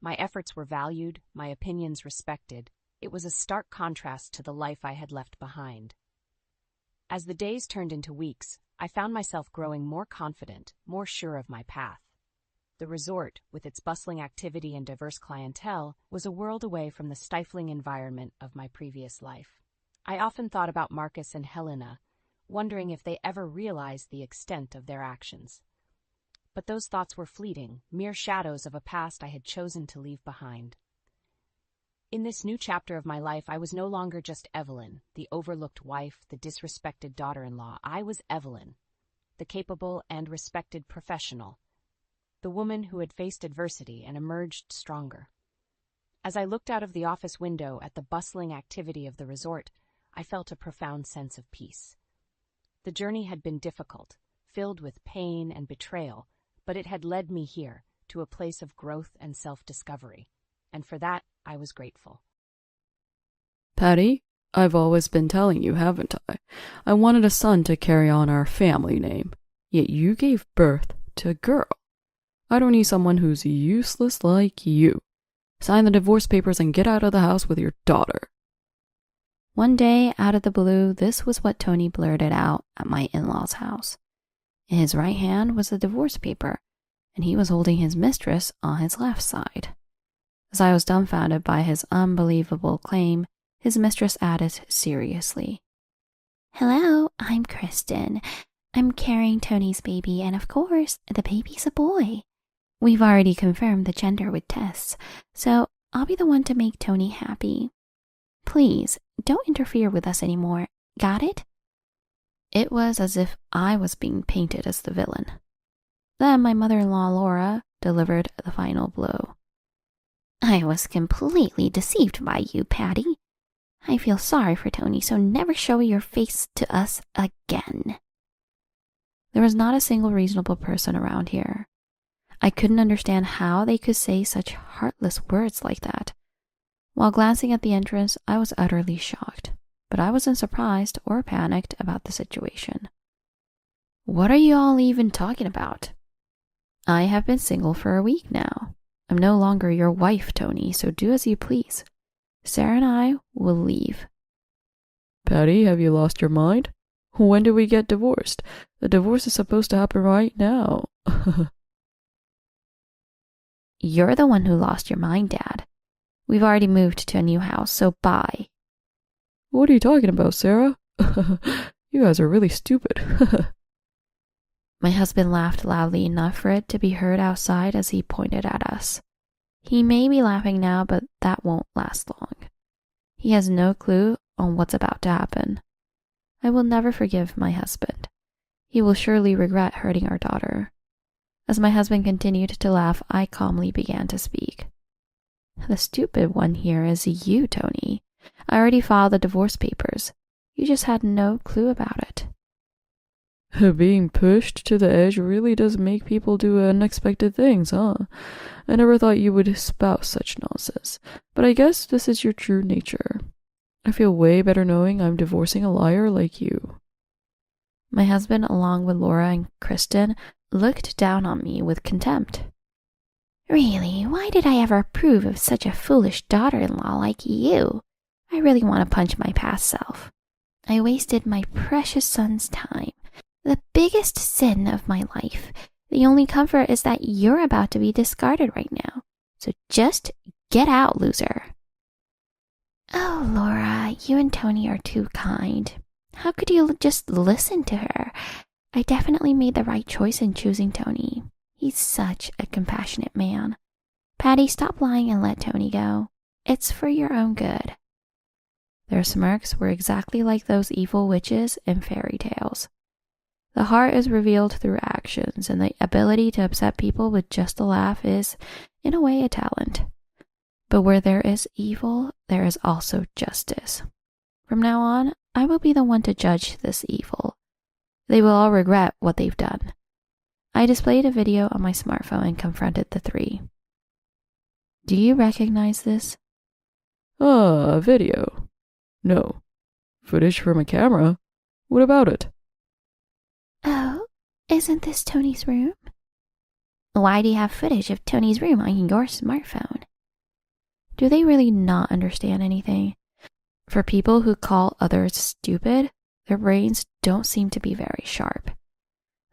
My efforts were valued, my opinions respected. It was a stark contrast to the life I had left behind. As the days turned into weeks, I found myself growing more confident, more sure of my path. The resort, with its bustling activity and diverse clientele, was a world away from the stifling environment of my previous life. I often thought about Marcus and Helena, wondering if they ever realized the extent of their actions. But those thoughts were fleeting, mere shadows of a past I had chosen to leave behind. In this new chapter of my life, I was no longer just Evelyn, the overlooked wife, the disrespected daughter-in-law. I was Evelyn, the capable and respected professional, the woman who had faced adversity and emerged stronger. As I looked out of the office window at the bustling activity of the resort, I felt a profound sense of peace. The journey had been difficult, filled with pain and betrayal, but it had led me here, to a place of growth and self-discovery, and for that I was grateful. "Patty, I've always been telling you, haven't I? I wanted a son to carry on our family name, yet you gave birth to a girl. I don't need someone who's useless like you. Sign the divorce papers and get out of the house with your daughter." One day, out of the blue, this was what Tony blurted out at my in-laws' house. In his right hand was the divorce paper, and he was holding his mistress on his left side. As I was dumbfounded by his unbelievable claim, his mistress added seriously, "Hello, I'm Kristen. I'm carrying Tony's baby, and of course, the baby's a boy. We've already confirmed the gender with tests, so I'll be the one to make Tony happy. Please, don't interfere with us anymore. Got it? It was as if I was being painted as the villain. Then my mother-in-law, Laura, delivered the final blow. I was completely deceived by you, Patty. I feel sorry for Tony, so never show your face to us again. There was not a single reasonable person around here. I couldn't understand how they could say such heartless words like that. While glancing at the entrance, I was utterly shocked, but I wasn't surprised or panicked about the situation. What are you all even talking about? I have been single for a week now. I'm no longer your wife, Tony, so do as you please. Sarah and I will leave. Patty, have you lost your mind? When did we get divorced? The divorce is supposed to happen right now. You're the one who lost your mind, Dad. We've already moved to a new house, so bye. What are you talking about, Sarah? You guys are really stupid. My husband laughed loudly enough for it to be heard outside as he pointed at us. He may be laughing now, but that won't last long. He has no clue on what's about to happen. I will never forgive my husband. He will surely regret hurting our daughter. As my husband continued to laugh, I calmly began to speak. The stupid one here is you, Tony. I already filed the divorce papers. You just had no clue about it. Being pushed to the edge really does make people do unexpected things, huh? I never thought you would espouse such nonsense, but I guess this is your true nature. I feel way better knowing I'm divorcing a liar like you. My husband, along with Laura and Kristen, looked down on me with contempt. Really, why did I ever approve of such a foolish daughter-in-law like you? I really want to punch my past self. I wasted my precious son's time. The biggest sin of my life. The only comfort is that you're about to be discarded right now. So just get out, loser. Oh, Laura, you and Tony are too kind. How could you just listen to her? I definitely made the right choice in choosing Tony. He's such a compassionate man. Patty, stop lying and let Tony go. It's for your own good. Their smirks were exactly like those evil witches in fairy tales. The heart is revealed through actions, and the ability to upset people with just a laugh is, in a way, a talent. But where there is evil, there is also justice. From now on, I will be the one to judge this evil. They will all regret what they've done. I displayed a video on my smartphone and confronted the three. Do you recognize this? A video. No. Footage from a camera? What about it? Oh, isn't this Tony's room? Why do you have footage of Tony's room on your smartphone? Do they really not understand anything? For people who call others stupid, their brains don't seem to be very sharp.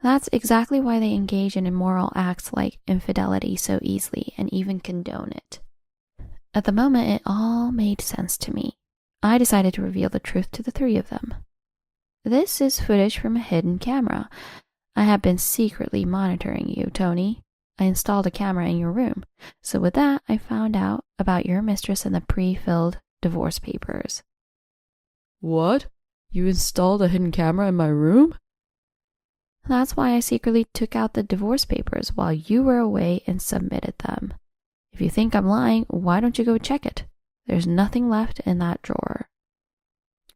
That's exactly why they engage in immoral acts like infidelity so easily and even condone it. At the moment, it all made sense to me. I decided to reveal the truth to the three of them. This is footage from a hidden camera. I have been secretly monitoring you, Tony. I installed a camera in your room. So with that, I found out about your mistress and the pre-filled divorce papers. What? You installed a hidden camera in my room? That's why I secretly took out the divorce papers while you were away and submitted them. If you think I'm lying, why don't you go check it? There's nothing left in that drawer.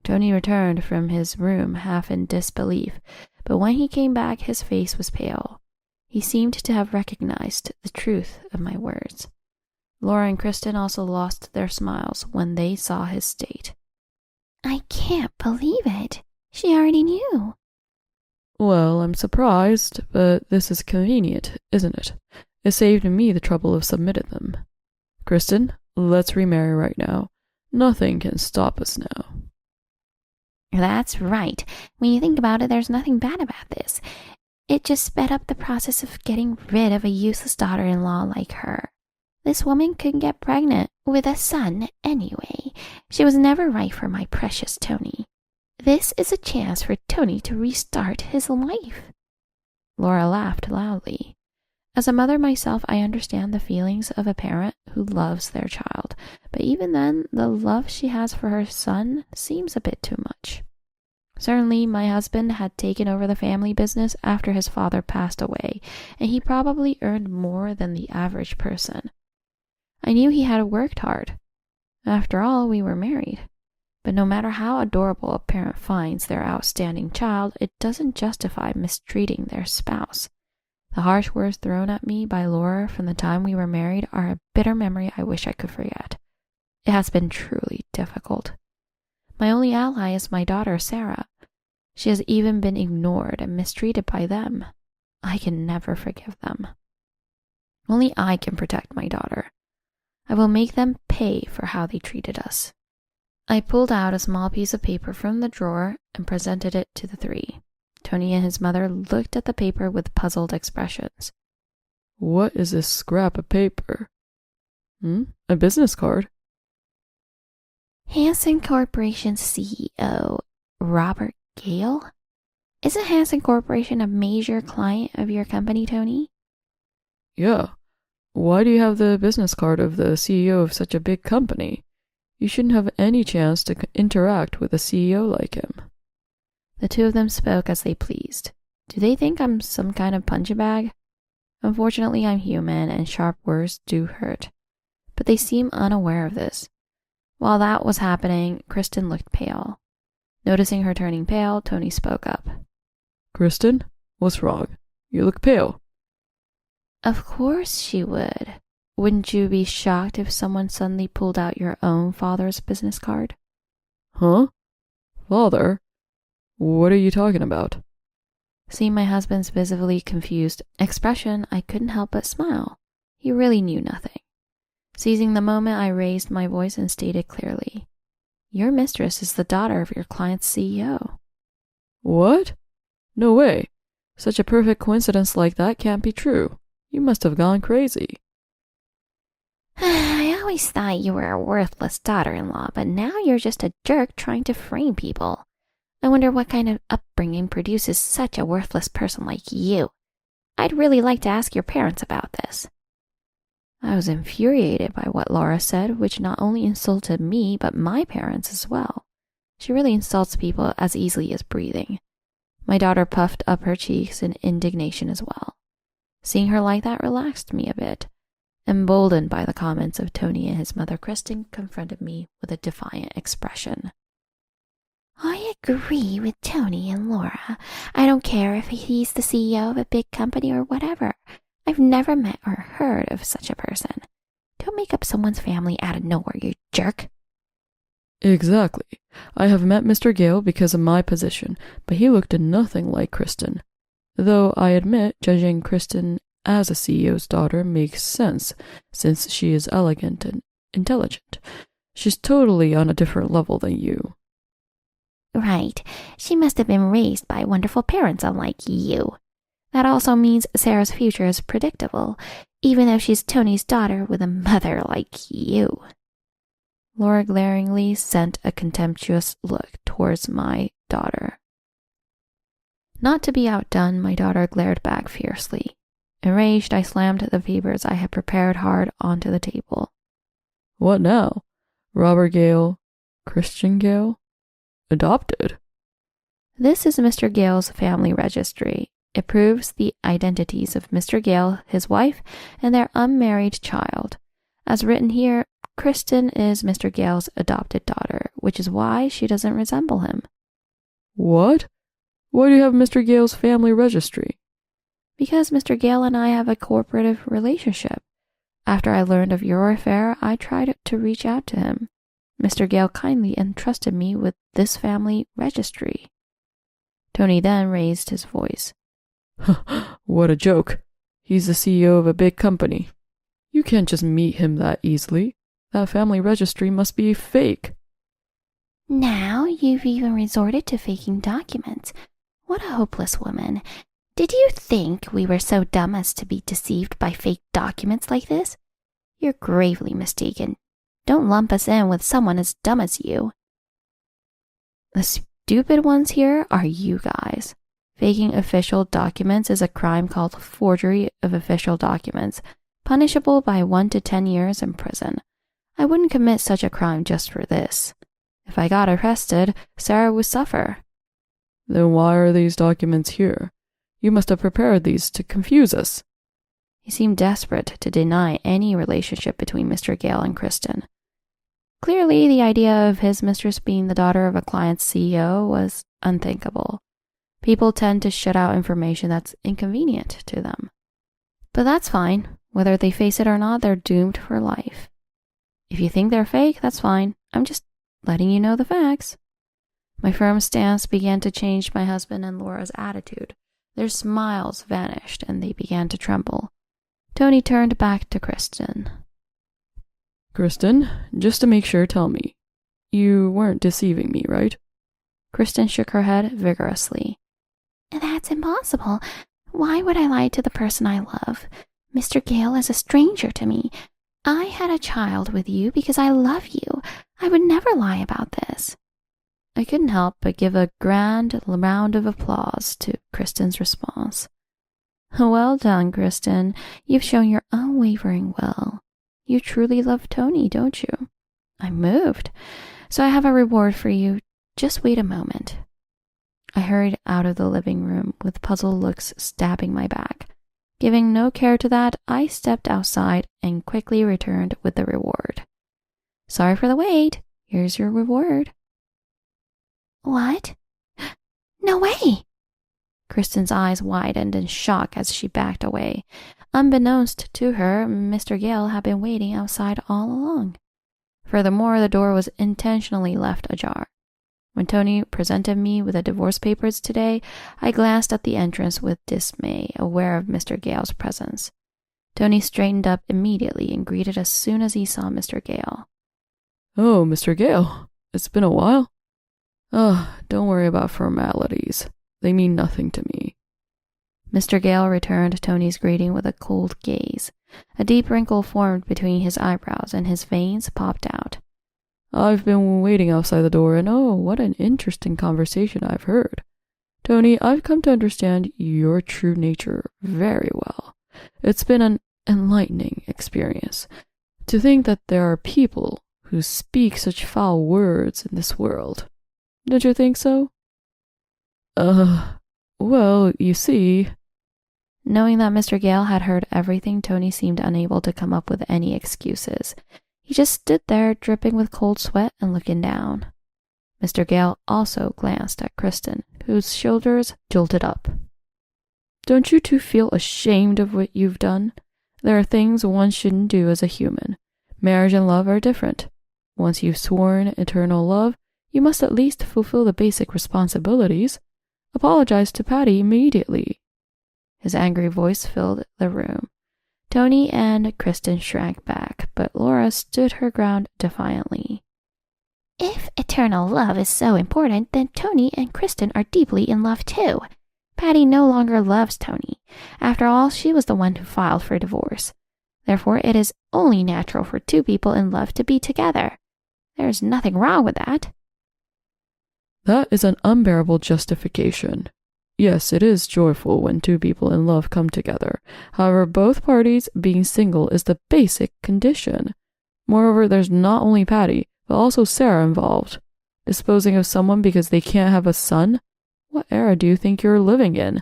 Tony returned from his room half in disbelief, but when he came back, his face was pale. He seemed to have recognized the truth of my words. Laura and Kristen also lost their smiles when they saw his state. I can't believe it. She already knew. Well, I'm surprised, but this is convenient, isn't it? It saved me the trouble of submitting them. Kristen, let's remarry right now. Nothing can stop us now. That's right. When you think about it, there's nothing bad about this. It just sped up the process of getting rid of a useless daughter-in-law like her. This woman couldn't get pregnant with a son anyway. She was never right for my precious Tony. This is a chance for Tony to restart his life. Laura laughed loudly. As a mother myself, I understand the feelings of a parent who loves their child, but even then, the love she has for her son seems a bit too much. Certainly, my husband had taken over the family business after his father passed away, and he probably earned more than the average person. I knew he had worked hard. After all, we were married. But no matter how adorable a parent finds their outstanding child, it doesn't justify mistreating their spouse. The harsh words thrown at me by Laura from the time we were married are a bitter memory I wish I could forget. It has been truly difficult. My only ally is my daughter, Sarah. She has even been ignored and mistreated by them. I can never forgive them. Only I can protect my daughter. I will make them pay for how they treated us. I pulled out a small piece of paper from the drawer and presented it to the three. Tony and his mother looked at the paper with puzzled expressions. What is this scrap of paper? A business card? Hanson Corporation's CEO, Robert Gale? Isn't Hanson Corporation a major client of your company, Tony? Yeah. Why do you have the business card of the CEO of such a big company? You shouldn't have any chance to interact with a CEO like him. The two of them spoke as they pleased. Do they think I'm some kind of punching bag? Unfortunately, I'm human and sharp words do hurt. But they seem unaware of this. While that was happening, Kristen looked pale. Noticing her turning pale, Tony spoke up. Kristen, what's wrong? You look pale. Of course she would. Wouldn't you be shocked if someone suddenly pulled out your own father's business card? Huh? Father? What are you talking about? Seeing my husband's visibly confused expression, I couldn't help but smile. He really knew nothing. Seizing the moment, I raised my voice and stated clearly, Your mistress is the daughter of your client's CEO. What? No way. Such a perfect coincidence like that can't be true. You must have gone crazy. I always thought you were a worthless daughter-in-law, but now you're just a jerk trying to frame people. I wonder what kind of upbringing produces such a worthless person like you. I'd really like to ask your parents about this. I was infuriated by what Laura said, which not only insulted me, but my parents as well. She really insults people as easily as breathing. My daughter puffed up her cheeks in indignation as well. Seeing her like that relaxed me a bit. Emboldened by the comments of Tony and his mother, Kristen confronted me with a defiant expression. I agree with Tony and Laura. I don't care if he's the CEO of a big company or whatever. I've never met or heard of such a person. Don't make up someone's family out of nowhere, you jerk. Exactly. I have met Mr. Gale because of my position, but he looked nothing like Kristen. Though I admit judging Kristen as a CEO's daughter makes sense, since she is elegant and intelligent. She's totally on a different level than you. Right. She must have been raised by wonderful parents unlike you. That also means Sarah's future is predictable, even though she's Tony's daughter with a mother like you. Laura glaringly sent a contemptuous look towards my daughter. Not to be outdone, my daughter glared back fiercely. Enraged, I slammed the papers I had prepared hard onto the table. What now? Robert Gale? Christian Gale? Adopted? This is Mr. Gale's family registry. It proves the identities of Mr. Gale, his wife, and their unmarried child. As written here, Kristen is Mr. Gale's adopted daughter, which is why she doesn't resemble him. What? Why do you have Mr. Gale's family registry? Because Mr. Gale and I have a cooperative relationship. After I learned of your affair, I tried to reach out to him. Mr. Gale kindly entrusted me with this family registry. Tony then raised his voice. What a joke. He's the CEO of a big company. You can't just meet him that easily. That family registry must be fake. Now you've even resorted to faking documents. What a hopeless woman. Did you think we were so dumb as to be deceived by fake documents like this? You're gravely mistaken. Don't lump us in with someone as dumb as you. The stupid ones here are you guys. Faking official documents is a crime called forgery of official documents, punishable by 1 to 10 years in prison. I wouldn't commit such a crime just for this. If I got arrested, Sarah would suffer. Then why are these documents here? You must have prepared these to confuse us. He seemed desperate to deny any relationship between Mr. Gale and Kristen. Clearly, the idea of his mistress being the daughter of a client's CEO was unthinkable. People tend to shut out information that's inconvenient to them. But that's fine. Whether they face it or not, they're doomed for life. If you think they're fake, that's fine. I'm just letting you know the facts. My firm stance began to change my husband and Laura's attitude. Their smiles vanished and they began to tremble. Tony turned back to Kristen. Kristen, just to make sure, tell me. You weren't deceiving me, right? Kristen shook her head vigorously. That's impossible. Why would I lie to the person I love? Mr. Gale is a stranger to me. I had a child with you because I love you. I would never lie about this. I couldn't help but give a grand round of applause to Kristen's response. Well done, Kristen. You've shown your unwavering will. You truly love Tony, don't you? I'm moved. So I have a reward for you. Just wait a moment. I hurried out of the living room with puzzled looks stabbing my back. Giving no care to that, I stepped outside and quickly returned with the reward. Sorry for the wait. Here's your reward. What? No way! Kristen's eyes widened in shock as she backed away. Unbeknownst to her, Mr. Gale had been waiting outside all along. Furthermore, the door was intentionally left ajar. When Tony presented me with the divorce papers today, I glanced at the entrance with dismay, aware of Mr. Gale's presence. Tony straightened up immediately and greeted as soon as he saw Mr. Gale. Oh, Mr. Gale, it's been a while. Don't worry about formalities. They mean nothing to me. Mr. Gale returned Tony's greeting with a cold gaze. A deep wrinkle formed between his eyebrows and his veins popped out. I've been waiting outside the door, and oh, what an interesting conversation I've heard. Tony, I've come to understand your true nature very well. It's been an enlightening experience. To think that there are people who speak such foul words in this world. Don't you think so? Well, you see... Knowing that Mr. Gale had heard everything, Tony seemed unable to come up with any excuses. He just stood there, dripping with cold sweat and looking down. Mr. Gale also glanced at Kristen, whose shoulders jolted up. Don't you two feel ashamed of what you've done? There are things one shouldn't do as a human. Marriage and love are different. Once you've sworn eternal love, you must at least fulfill the basic responsibilities. Apologize to Patty immediately. His angry voice filled the room. Tony and Kristen shrank back, but Laura stood her ground defiantly. If eternal love is so important, then Tony and Kristen are deeply in love too. Patty no longer loves Tony. After all, she was the one who filed for divorce. Therefore, it is only natural for two people in love to be together. There's nothing wrong with that. That is an unbearable justification. Yes, it is joyful when two people in love come together. However, both parties being single is the basic condition. Moreover, there's not only Patty, but also Sarah involved. Disposing of someone because they can't have a son? What era do you think you're living in?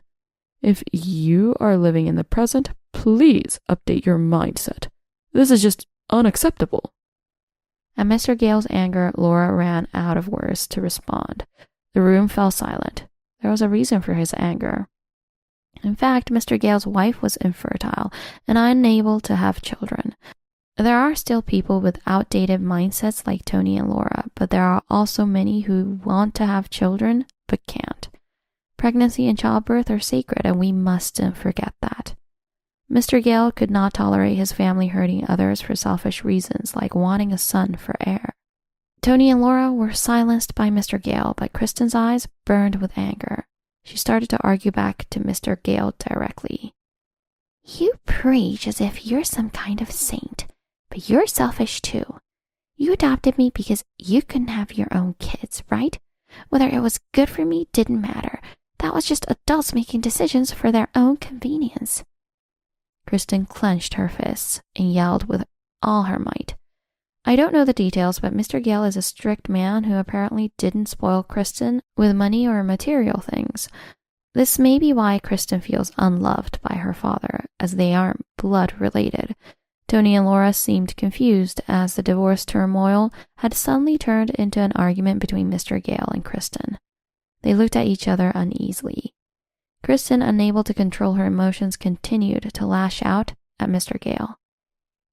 If you are living in the present, please update your mindset. This is just unacceptable. At Mr. Gale's anger, Laura ran out of words to respond. The room fell silent. There was a reason for his anger. In fact, Mr. Gale's wife was infertile and unable to have children. There are still people with outdated mindsets like Tony and Laura, but there are also many who want to have children but can't. Pregnancy and childbirth are sacred, and we mustn't forget that. Mr. Gale could not tolerate his family hurting others for selfish reasons like wanting a son for heir. Tony and Laura were silenced by Mr. Gale, but Kristen's eyes burned with anger. She started to argue back to Mr. Gale directly. You preach as if you're some kind of saint, but you're selfish too. You adopted me because you couldn't have your own kids, right? Whether it was good for me didn't matter. That was just adults making decisions for their own convenience. Kristen clenched her fists and yelled with all her might. I don't know the details, but Mr. Gale is a strict man who apparently didn't spoil Kristen with money or material things. This may be why Kristen feels unloved by her father, as they aren't blood related. Tony and Laura seemed confused as the divorce turmoil had suddenly turned into an argument between Mr. Gale and Kristen. They looked at each other uneasily. Kristen, unable to control her emotions, continued to lash out at Mr. Gale.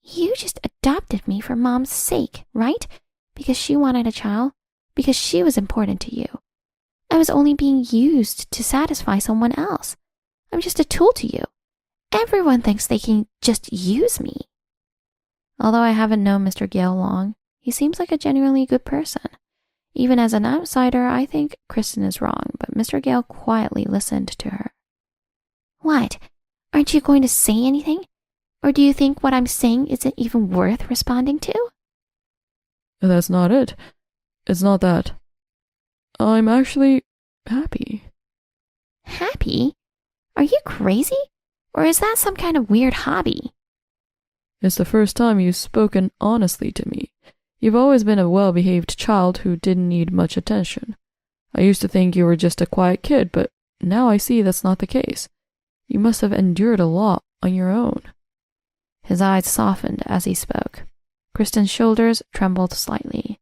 You just adopted me for Mom's sake, right? Because she wanted a child? Because she was important to you? I was only being used to satisfy someone else. I'm just a tool to you. Everyone thinks they can just use me. Although I haven't known Mr. Gale long, he seems like a genuinely good person. Even as an outsider, I think Kristen is wrong, but Mr. Gale quietly listened to her. What? Aren't you going to say anything? Or do you think what I'm saying isn't even worth responding to? That's not it. It's not that. I'm actually happy. Happy? Are you crazy? Or is that some kind of weird hobby? It's the first time you've spoken honestly to me. You've always been a well-behaved child who didn't need much attention. I used to think you were just a quiet kid, but now I see that's not the case. You must have endured a lot on your own. His eyes softened as he spoke. Kristen's shoulders trembled slightly.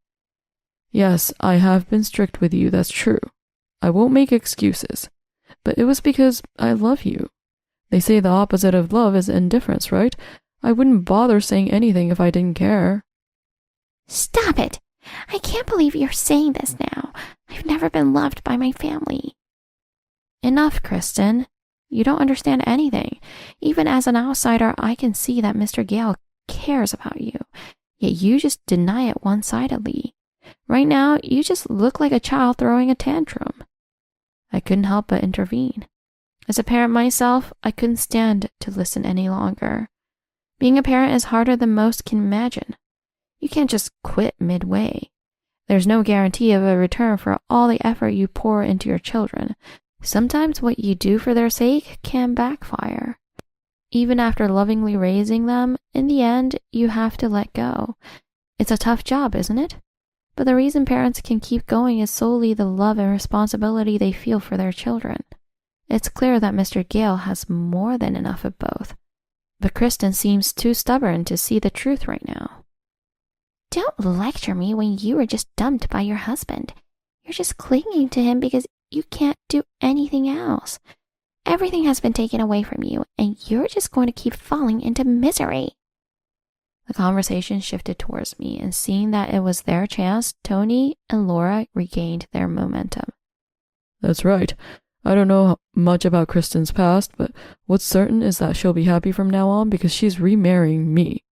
Yes, I have been strict with you, that's true. I won't make excuses. But it was because I love you. They say the opposite of love is indifference, right? I wouldn't bother saying anything if I didn't care. Stop it! I can't believe you're saying this now. I've never been loved by my family. Enough, Kristen. You don't understand anything. Even as an outsider, I can see that Mr. Gale cares about you. Yet you just deny it one-sidedly. Right now, you just look like a child throwing a tantrum. I couldn't help but intervene. As a parent myself, I couldn't stand to listen any longer. Being a parent is harder than most can imagine. You can't just quit midway. There's no guarantee of a return for all the effort you pour into your children. Sometimes what you do for their sake can backfire. Even after lovingly raising them, in the end, you have to let go. It's a tough job, isn't it? But the reason parents can keep going is solely the love and responsibility they feel for their children. It's clear that Mr. Gale has more than enough of both. But Kristen seems too stubborn to see the truth right now. Don't lecture me when you were just dumped by your husband. You're just clinging to him because you can't do anything else. Everything has been taken away from you, and you're just going to keep falling into misery. The conversation shifted towards me, and seeing that it was their chance, Tony and Laura regained their momentum. That's right. I don't know much about Kristen's past, but what's certain is that she'll be happy from now on because she's remarrying me.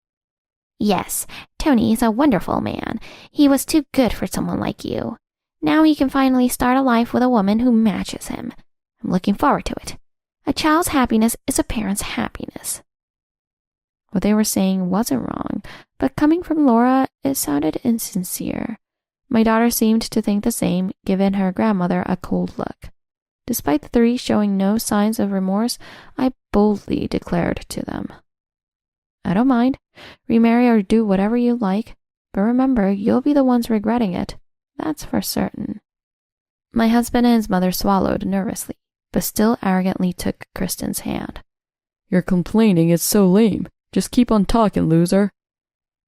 Yes, Tony is a wonderful man. He was too good for someone like you. Now he can finally start a life with a woman who matches him. I'm looking forward to it. A child's happiness is a parent's happiness. What they were saying wasn't wrong, but coming from Laura, it sounded insincere. My daughter seemed to think the same, giving her grandmother a cold look. Despite the three showing no signs of remorse, I boldly declared to them, I don't mind. Remarry or do whatever you like, but remember, you'll be the ones regretting it. That's for certain. My husband and his mother swallowed nervously, but still arrogantly took Kristen's hand. You're complaining it's so lame. Just keep on talking, loser.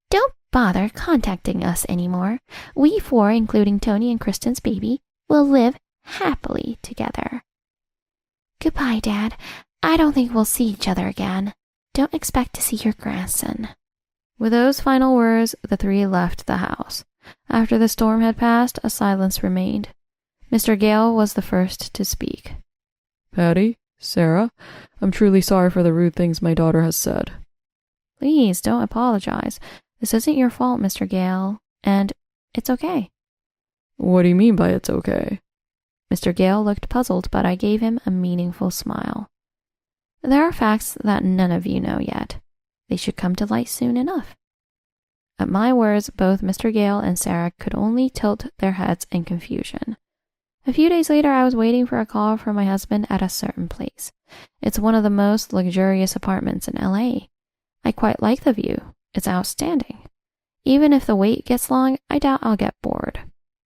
Don't bother contacting us anymore. We four, including Tony and Kristen's baby, will live happily together. Goodbye, Dad. I don't think we'll see each other again. Don't expect to see your grandson. With those final words, the three left the house. After the storm had passed, a silence remained. Mr. Gale was the first to speak. Patty, Sarah, I'm truly sorry for the rude things my daughter has said. Please don't apologize. This isn't your fault, Mr. Gale, and it's okay. What do you mean by it's okay? Mr. Gale looked puzzled, but I gave him a meaningful smile. There are facts that none of you know yet. They should come to light soon enough. At my words, both Mr. Gale and Sarah could only tilt their heads in confusion. A few days later, I was waiting for a call from my husband at a certain place. It's one of the most luxurious apartments in LA. I quite like the view. It's outstanding. Even if the wait gets long, I doubt I'll get bored.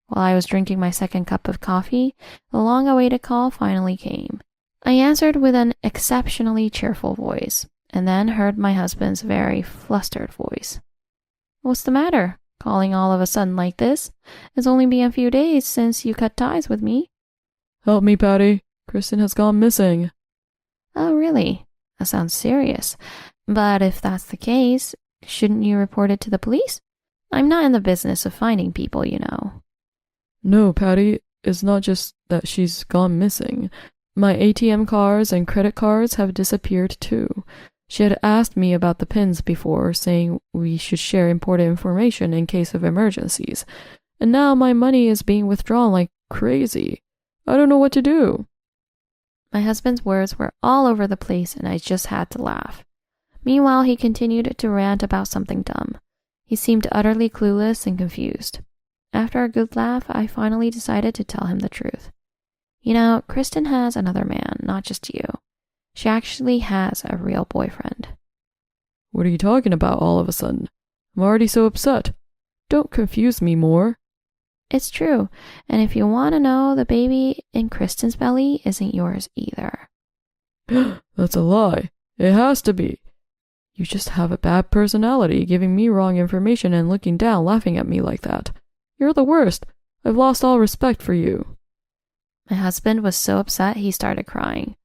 While I was drinking my second cup of coffee, the long-awaited call finally came. I answered with an exceptionally cheerful voice, and then heard my husband's very flustered voice. "What's the matter? Calling all of a sudden like this? It's only been a few days since you cut ties with me." Help me, Patty. Kristen has gone missing. "Oh, really? That sounds serious. But if that's the case, shouldn't you report it to the police? I'm not in the business of finding people, you know." No, Patty, it's not just that she's gone missing. My ATM cards and credit cards have disappeared too. She had asked me about the pins before, saying we should share important information in case of emergencies. And now my money is being withdrawn like crazy. I don't know what to do. My husband's words were all over the place, and I just had to laugh. Meanwhile, he continued to rant about something dumb. He seemed utterly clueless and confused. After a good laugh, I finally decided to tell him the truth. "You know, Kristen has another man, not just you. She actually has a real boyfriend." What are you talking about all of a sudden? I'm already so upset. Don't confuse me more. "It's true, and if you want to know, the baby in Kristen's belly isn't yours either." That's a lie. It has to be. You just have a bad personality, giving me wrong information and looking down, laughing at me like that. You're the worst. I've lost all respect for you. My husband was so upset he started crying.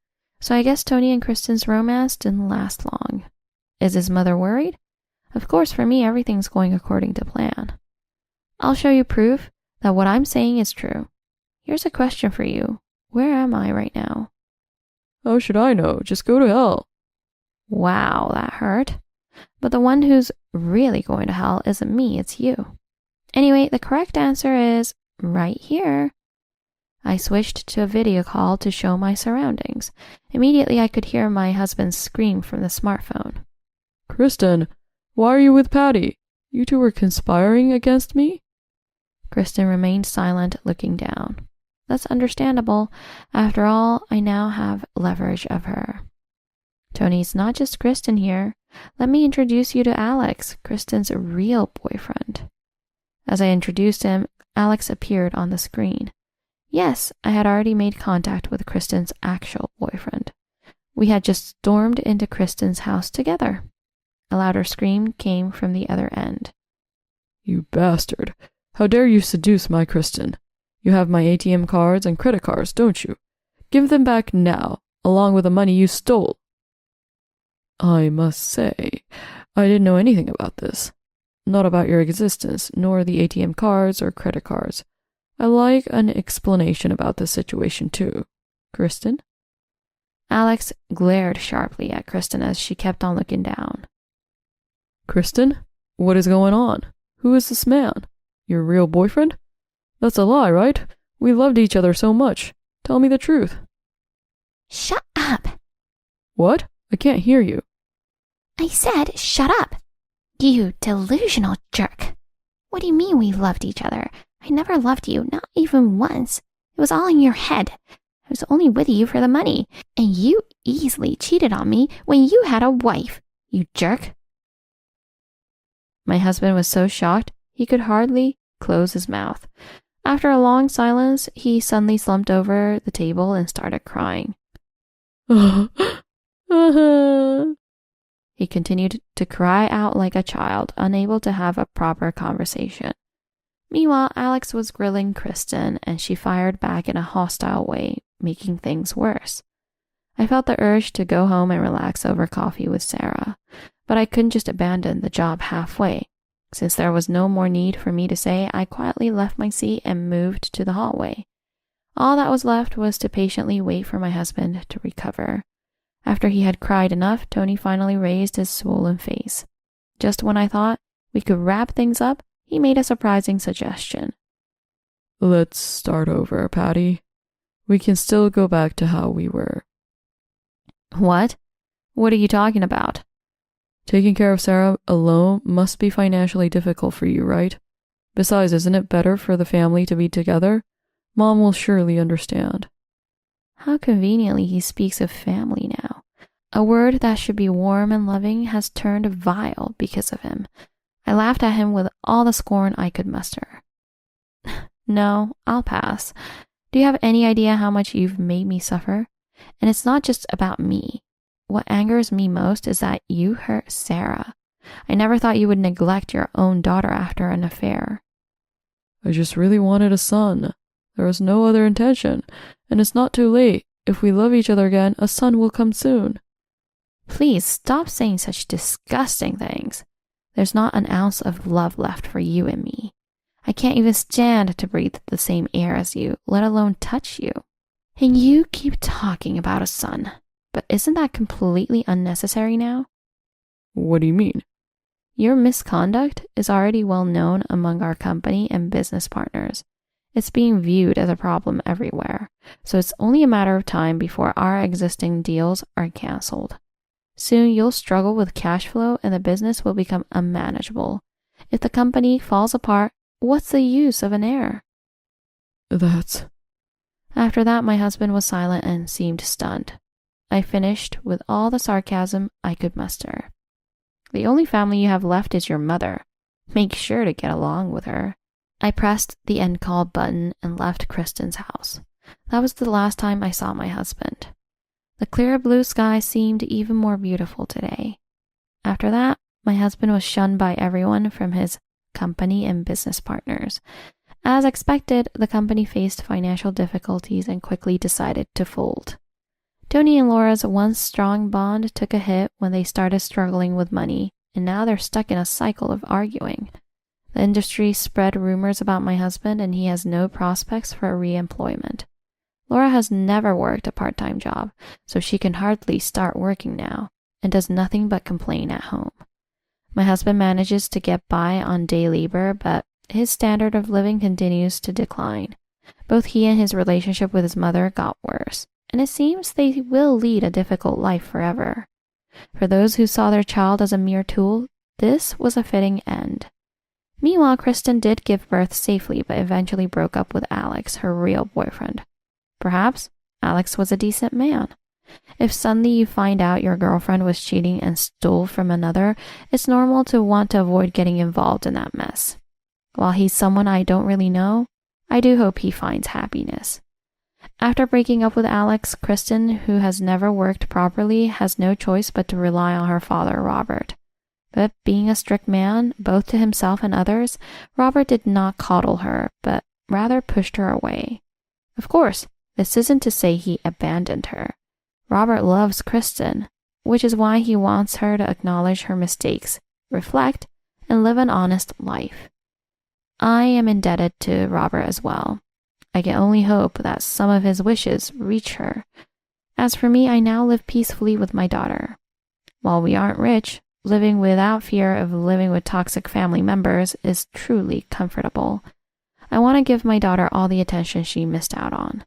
So I guess Tony and Kristen's romance didn't last long. Is his mother worried? Of course, for me, everything's going according to plan. I'll show you proof that what I'm saying is true. Here's a question for you. Where am I right now? How should I know? Just go to hell. Wow, that hurt. But the one who's really going to hell isn't me, it's you. Anyway, the correct answer is right here. I switched to a video call to show my surroundings. Immediately, I could hear my husband scream from the smartphone. Kristen, why are you with Patty? You two were conspiring against me? Kristen remained silent, looking down. That's understandable. After all, I now have leverage of her. Tony's not just Kristen here. Let me introduce you to Alex, Kristen's real boyfriend. As I introduced him, Alex appeared on the screen. Yes, I had already made contact with Kristen's actual boyfriend. We had just stormed into Kristen's house together. A louder scream came from the other end. You bastard. How dare you seduce my Kristen? You have my ATM cards and credit cards, don't you? Give them back now, along with the money you stole. I must say, I didn't know anything about this. Not about your existence, nor the ATM cards or credit cards. I like an explanation about this situation too. Kristen? Alex glared sharply at Kristen as she kept on looking down. Kristen? What is going on? Who is this man? Your real boyfriend? That's a lie, right? We loved each other so much. Tell me the truth. Shut up. What? I can't hear you. I said shut up. You delusional jerk. What do you mean we loved each other? I never loved you, not even once. It was all in your head. I was only with you for the money, and you easily cheated on me when you had a wife, you jerk. My husband was so shocked he could hardly close his mouth. After a long silence, he suddenly slumped over the table and started crying. He continued to cry out like a child, unable to have a proper conversation. Meanwhile, Alex was grilling Kristen, and she fired back in a hostile way, making things worse. I felt the urge to go home and relax over coffee with Sarah, but I couldn't just abandon the job halfway. Since there was no more need for me to say, I quietly left my seat and moved to the hallway. All that was left was to patiently wait for my husband to recover. After he had cried enough, Tony finally raised his swollen face. Just when I thought we could wrap things up, he made a surprising suggestion. Let's start over, Patty. We can still go back to how we were. What? What are you talking about? Taking care of Sarah alone must be financially difficult for you, right? Besides, isn't it better for the family to be together? Mom will surely understand. How conveniently he speaks of family now. A word that should be warm and loving has turned vile because of him. I laughed at him with all the scorn I could muster. No, I'll pass. Do you have any idea how much you've made me suffer? And it's not just about me. What angers me most is that you hurt Sarah. I never thought you would neglect your own daughter after an affair. I just really wanted a son. There was no other intention, and it's not too late. If we love each other again, a son will come soon. Please stop saying such disgusting things. There's not an ounce of love left for you and me. I can't even stand to breathe the same air as you, let alone touch you. And you keep talking about a son. But isn't that completely unnecessary now? What do you mean? Your misconduct is already well known among our company and business partners. It's being viewed as a problem everywhere, so it's only a matter of time before our existing deals are canceled. Soon you'll struggle with cash flow and the business will become unmanageable. If the company falls apart, what's the use of an heir? That's... After that, my husband was silent and seemed stunned. I finished with all the sarcasm I could muster. The only family you have left is your mother. Make sure to get along with her. I pressed the end call button and left Kristen's house. That was the last time I saw my husband. The clear blue sky seemed even more beautiful today. After that, my husband was shunned by everyone from his company and business partners. As expected, the company faced financial difficulties and quickly decided to fold. Tony and Laura's once strong bond took a hit when they started struggling with money, and now they're stuck in a cycle of arguing. The industry spread rumors about my husband, and he has no prospects for re-employment. Laura has never worked a part-time job, so she can hardly start working now, and does nothing but complain at home. My husband manages to get by on day labor, but his standard of living continues to decline. Both he and his relationship with his mother got worse, and it seems they will lead a difficult life forever. For those who saw their child as a mere tool, this was a fitting end. Meanwhile, Kristen did give birth safely, but eventually broke up with Alex, her real boyfriend. Perhaps Alex was a decent man. If suddenly you find out your girlfriend was cheating and stole from another, it's normal to want to avoid getting involved in that mess. While he's someone I don't really know, I do hope he finds happiness. After breaking up with Alex, Kristen, who has never worked properly, has no choice but to rely on her father, Robert. But being a strict man, both to himself and others, Robert did not coddle her, but rather pushed her away. Of course, this isn't to say he abandoned her. Robert loves Kristen, which is why he wants her to acknowledge her mistakes, reflect, and live an honest life. I am indebted to Robert as well. I can only hope that some of his wishes reach her. As for me, I now live peacefully with my daughter. While we aren't rich, living without fear of living with toxic family members is truly comfortable. I want to give my daughter all the attention she missed out on.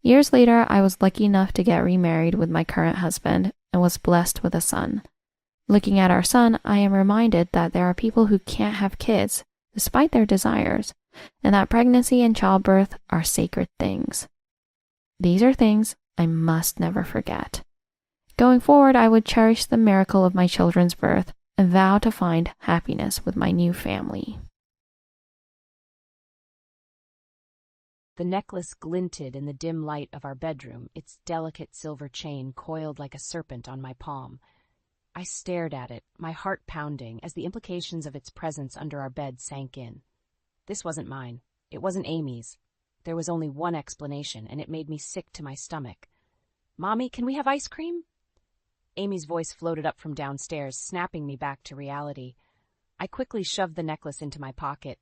Years later, I was lucky enough to get remarried with my current husband and was blessed with a son. Looking at our son, I am reminded that there are people who can't have kids, despite their desires, and that pregnancy and childbirth are sacred things. These are things I must never forget. Going forward, I would cherish the miracle of my children's birth and vow to find happiness with my new family. The necklace glinted in the dim light of our bedroom, its delicate silver chain coiled like a serpent on my palm. I stared at it, my heart pounding, as the implications of its presence under our bed sank in. This wasn't mine. It wasn't Amy's. There was only one explanation, and it made me sick to my stomach. "Mommy, can we have ice cream?" Amy's voice floated up from downstairs, snapping me back to reality. I quickly shoved the necklace into my pocket.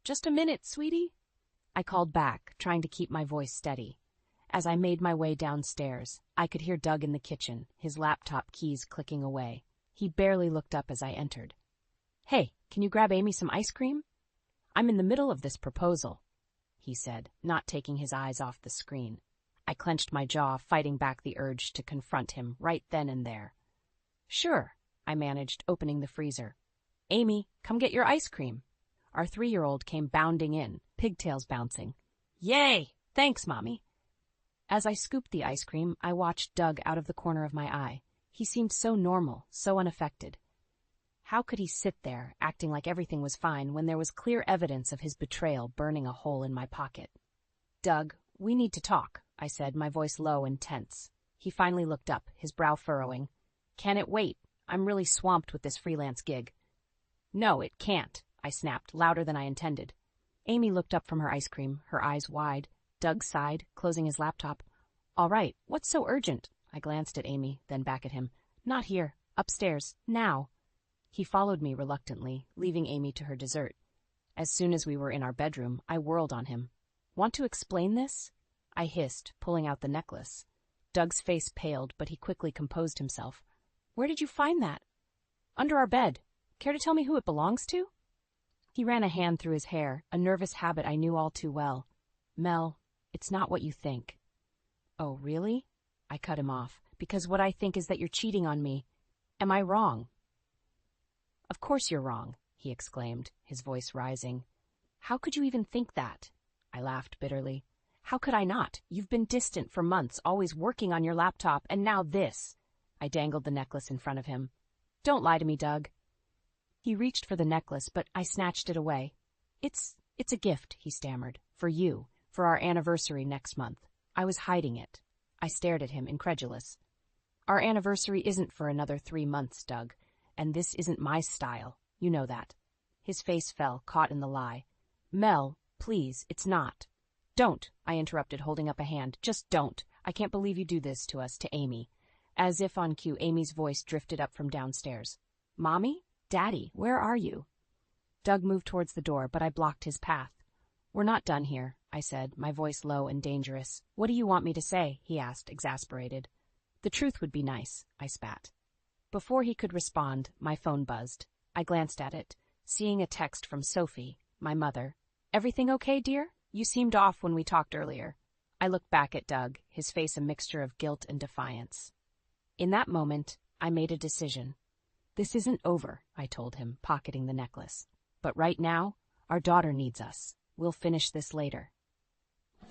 "Just a minute, sweetie," I called back, trying to keep my voice steady. As I made my way downstairs, I could hear Doug in the kitchen, his laptop keys clicking away. He barely looked up as I entered. "Hey, can you grab Amy some ice cream?" "I'm in the middle of this proposal," he said, not taking his eyes off the screen. I clenched my jaw, fighting back the urge to confront him right then and there. "Sure," I managed, opening the freezer. "Amy, come get your ice cream." Our 3-year-old came bounding in, pigtails bouncing. "Yay! Thanks, Mommy. As I scooped the ice cream, I watched Doug out of the corner of my eye. He seemed so normal, so unaffected. How could he sit there, acting like everything was fine, when there was clear evidence of his betrayal burning a hole in my pocket? Doug, we need to talk, I said, my voice low and tense. He finally looked up, his brow furrowing. Can it wait? I'm really swamped with this freelance gig. No, it can't, I snapped, louder than I intended. Amy looked up from her ice cream, her eyes wide. Doug sighed, closing his laptop. All right, what's so urgent? I glanced at Amy, then back at him. Not here. Upstairs. Now. He followed me reluctantly, leaving Amy to her dessert. As soon as we were in our bedroom, I whirled on him. Want to explain this? I hissed, pulling out the necklace. Doug's face paled, but he quickly composed himself. Where did you find that? Under our bed. Care to tell me who it belongs to? He ran a hand through his hair, a nervous habit I knew all too well. Mel, it's not what you think. Oh, really? I cut him off, because what I think is that you're cheating on me. Am I wrong? Of course you're wrong, he exclaimed, his voice rising. How could you even think that? I laughed bitterly. How could I not? You've been distant for months, always working on your laptop, and now this. I dangled the necklace in front of him. Don't lie to me, Doug. He reached for the necklace, but I snatched it away. It's a gift, he stammered. For you, for our anniversary next month. I was hiding it. I stared at him, incredulous. Our anniversary isn't for another 3 months, Doug, and this isn't my style. You know that. His face fell, caught in the lie. Mel, please, it's not. Don't, I interrupted, holding up a hand. Just don't. I can't believe you do this to us, to Amy. As if on cue, Amy's voice drifted up from downstairs. Mommy? Daddy, where are you? Doug moved towards the door, but I blocked his path. We're not done here, I said, my voice low and dangerous. What do you want me to say? He asked, exasperated. The truth would be nice, I spat. Before he could respond, my phone buzzed. I glanced at it, seeing a text from Sophie, my mother. Everything okay, dear? You seemed off when we talked earlier. I looked back at Doug, his face a mixture of guilt and defiance. In that moment, I made a decision. This isn't over, I told him, pocketing the necklace. But right now, our daughter needs us. We'll finish this later.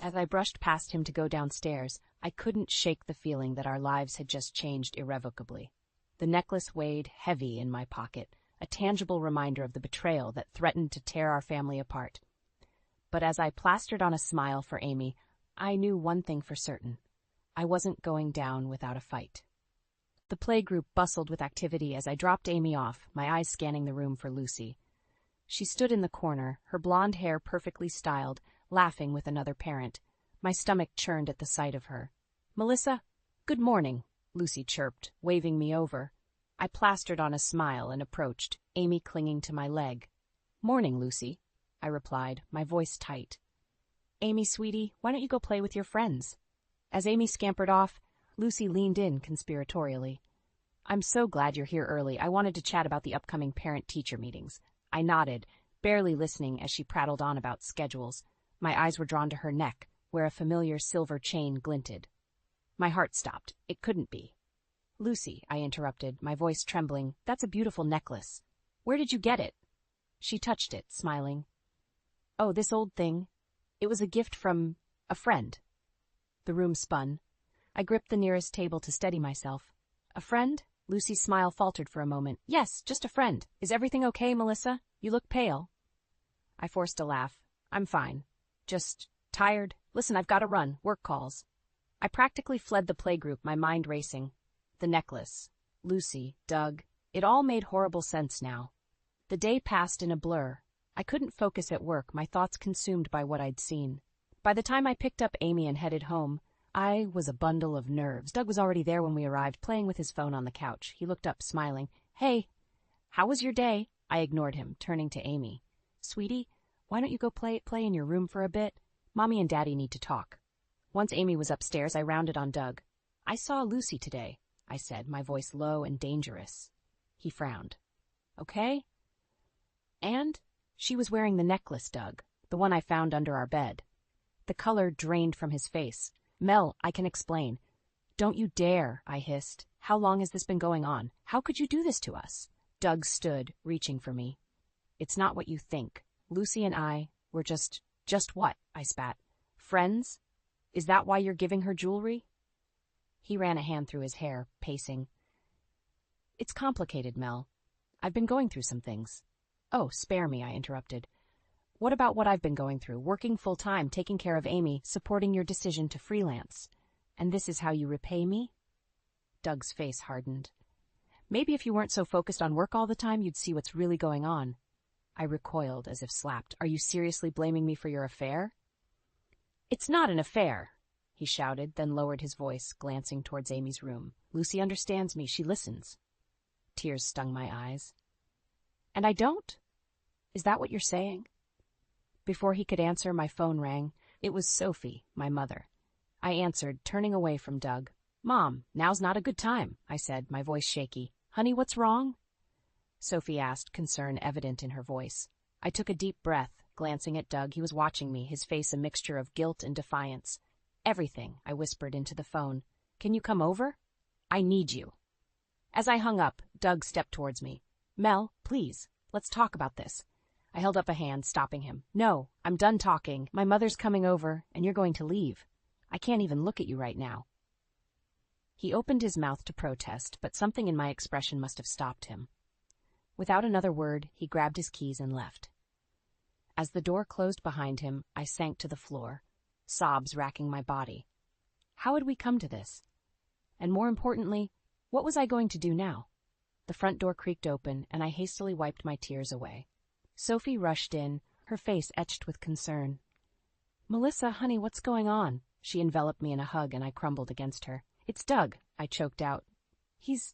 As I brushed past him to go downstairs, I couldn't shake the feeling that our lives had just changed irrevocably. The necklace weighed heavy in my pocket, a tangible reminder of the betrayal that threatened to tear our family apart. But as I plastered on a smile for Amy, I knew one thing for certain. I wasn't going down without a fight. The playgroup bustled with activity as I dropped Amy off, my eyes scanning the room for Lucy. She stood in the corner, her blonde hair perfectly styled, laughing with another parent. My stomach churned at the sight of her. Melissa, good morning, Lucy chirped, waving me over. I plastered on a smile and approached, Amy clinging to my leg. Morning, Lucy, I replied, my voice tight. Amy, sweetie, why don't you go play with your friends? As Amy scampered off, Lucy leaned in conspiratorially. I'm so glad you're here early. I wanted to chat about the upcoming parent-teacher meetings. I nodded, barely listening as she prattled on about schedules. My eyes were drawn to her neck, where a familiar silver chain glinted. My heart stopped. It couldn't be. Lucy, I interrupted, my voice trembling, that's a beautiful necklace. Where did you get it? She touched it, smiling. Oh, this old thing. It was a gift from a friend. The room spun. I gripped the nearest table to steady myself. A friend? Lucy's smile faltered for a moment. Yes, just a friend. Is everything okay, Melissa? You look pale. I forced a laugh. I'm fine. Just tired. Listen, I've got to run. Work calls. I practically fled the playgroup, my mind racing. The necklace. Lucy. Doug. It all made horrible sense now. The day passed in a blur. I couldn't focus at work, my thoughts consumed by what I'd seen. By the time I picked up Amy and headed home, I was a bundle of nerves. Doug was already there when we arrived, playing with his phone on the couch. He looked up, smiling. Hey, how was your day? I ignored him, turning to Amy. Sweetie, why don't you go play in your room for a bit? Mommy and Daddy need to talk. Once Amy was upstairs, I rounded on Doug. I saw Lucy today, I said, my voice low and dangerous. He frowned. Okay? And she was wearing the necklace, Doug, the one I found under our bed. The color drained from his face. Mel, I can explain. Don't you dare, I hissed. How long has this been going on? How could you do this to us? Doug stood, reaching for me. It's not what you think. Lucy and I were just what? I spat. Friends? Is that why you're giving her jewelry? He ran a hand through his hair, pacing. It's complicated, Mel. I've been going through some things. Oh, spare me, I interrupted. What about what I've been going through, working full-time, taking care of Amy, supporting your decision to freelance? And this is how you repay me? Doug's face hardened. Maybe if you weren't so focused on work all the time, you'd see what's really going on. I recoiled as if slapped. Are you seriously blaming me for your affair? It's not an affair, he shouted, then lowered his voice, glancing towards Amy's room. Lucy understands me. She listens. Tears stung my eyes. And I don't? Is that what you're saying? Before he could answer, my phone rang. It was Sophie, my mother. I answered, turning away from Doug. Mom, now's not a good time, I said, my voice shaky. Honey, what's wrong? Sophie asked, concern evident in her voice. I took a deep breath, glancing at Doug. He was watching me, his face a mixture of guilt and defiance. Everything, I whispered into the phone. Can you come over? I need you. As I hung up, Doug stepped towards me. Mel, please, let's talk about this. I held up a hand, stopping him. No, I'm done talking. My mother's coming over, and you're going to leave. I can't even look at you right now. He opened his mouth to protest, but something in my expression must have stopped him. Without another word, he grabbed his keys and left. As the door closed behind him, I sank to the floor, sobs racking my body. How had we come to this? And more importantly, what was I going to do now? The front door creaked open, and I hastily wiped my tears away. Sophie rushed in, her face etched with concern. Melissa, honey, what's going on? She enveloped me in a hug, and I crumbled against her. It's Doug, I choked out. He's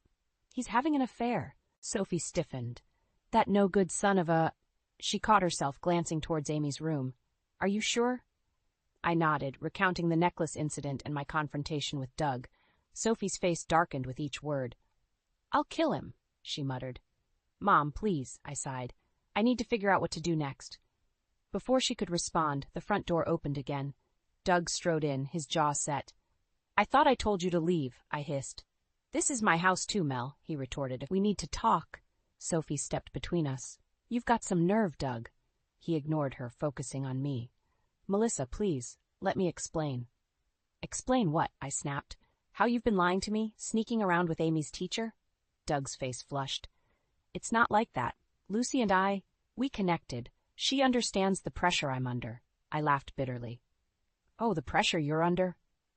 having an affair. Sophie stiffened. That no-good son of a... She caught herself, glancing towards Amy's room. Are you sure? I nodded, recounting the necklace incident and my confrontation with Doug. Sophie's face darkened with each word. I'll kill him, she muttered. Mom, please, I sighed. I need to figure out what to do next. Before she could respond, the front door opened again. Doug strode in, his jaw set. I thought I told you to leave, I hissed. This is my house too, Mel, he retorted. We need to talk. Sophie stepped between us. You've got some nerve, Doug. He ignored her, focusing on me. Melissa, please, let me explain. Explain what? I snapped. How you've been lying to me, sneaking around with Amy's teacher? Doug's face flushed. It's not like that. Lucy and we connected. She understands the pressure I'm under. I laughed bitterly. Oh, the pressure you're under?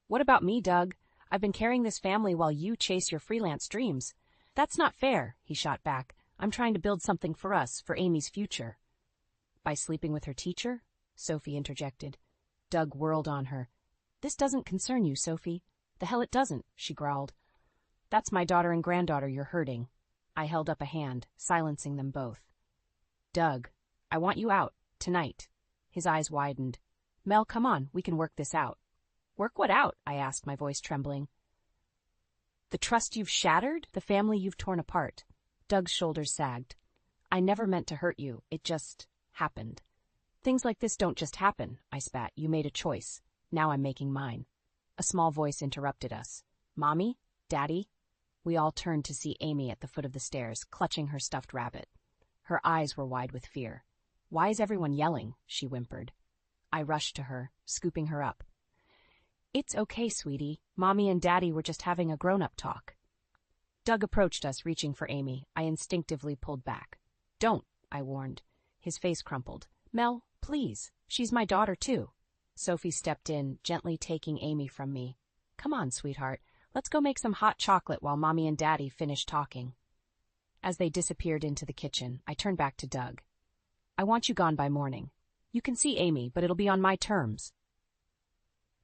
What about me, Doug? I've been carrying this family while you chase your freelance dreams. That's not fair, he shot back. I'm trying to build something for us, for Amy's future. By sleeping with her teacher? Sophie interjected. Doug whirled on her. This doesn't concern you, Sophie. The hell it doesn't, she growled. That's my daughter and granddaughter you're hurting. I held up a hand, silencing them both. Doug, I want you out, tonight. His eyes widened. Mel, come on, we can work this out. Work what out? I asked, my voice trembling. The trust you've shattered, the family you've torn apart. Doug's shoulders sagged. I never meant to hurt you, it just happened. Things like this don't just happen, I spat. You made a choice. Now I'm making mine. A small voice interrupted us. Mommy? Daddy? We all turned to see Amy at the foot of the stairs, clutching her stuffed rabbit. Her eyes were wide with fear. Why is everyone yelling? She whimpered. I rushed to her, scooping her up. It's okay, sweetie. Mommy and Daddy were just having a grown-up talk. Doug approached us, reaching for Amy. I instinctively pulled back. Don't, I warned. His face crumpled. Mel, please. She's my daughter, too. Sophie stepped in, gently taking Amy from me. Come on, sweetheart. Let's go make some hot chocolate while Mommy and Daddy finish talking. As they disappeared into the kitchen, I turned back to Doug. I want you gone by morning. You can see Amy, but it'll be on my terms.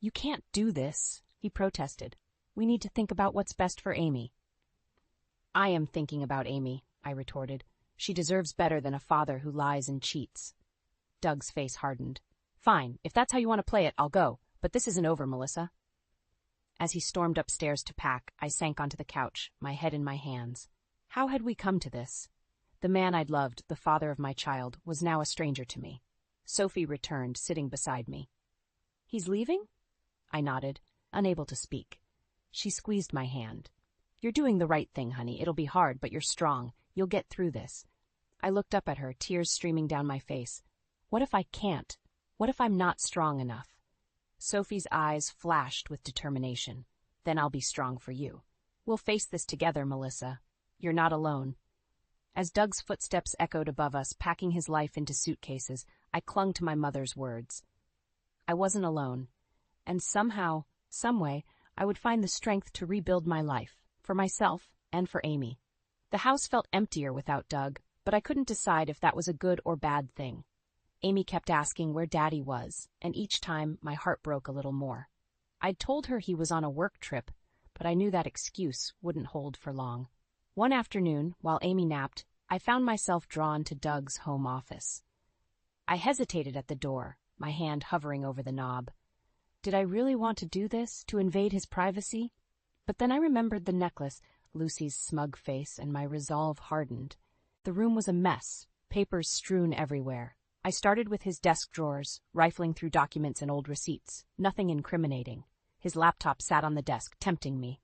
You can't do this, he protested. We need to think about what's best for Amy. I am thinking about Amy, I retorted. She deserves better than a father who lies and cheats. Doug's face hardened. Fine, if that's how you want to play it, I'll go. But this isn't over, Melissa. As he stormed upstairs to pack, I sank onto the couch, my head in my hands. How had we come to this? The man I'd loved, the father of my child, was now a stranger to me. Sophie returned, sitting beside me. He's leaving? I nodded, unable to speak. She squeezed my hand. You're doing the right thing, honey. It'll be hard, but you're strong. You'll get through this. I looked up at her, tears streaming down my face. What if I can't? What if I'm not strong enough? Sophie's eyes flashed with determination. Then I'll be strong for you. We'll face this together, Melissa. You're not alone. As Doug's footsteps echoed above us, packing his life into suitcases, I clung to my mother's words. I wasn't alone, and somehow, someway, I would find the strength to rebuild my life, for myself and for Amy. The house felt emptier without Doug, but I couldn't decide if that was a good or bad thing. Amy kept asking where Daddy was, and each time my heart broke a little more. I'd told her he was on a work trip, but I knew that excuse wouldn't hold for long. One afternoon, while Amy napped, I found myself drawn to Doug's home office. I hesitated at the door, my hand hovering over the knob. Did I really want to do this, to invade his privacy? But then I remembered the necklace, Lucy's smug face, and my resolve hardened. The room was a mess, papers strewn everywhere. I started with his desk drawers, rifling through documents and old receipts, nothing incriminating. His laptop sat on the desk, tempting me.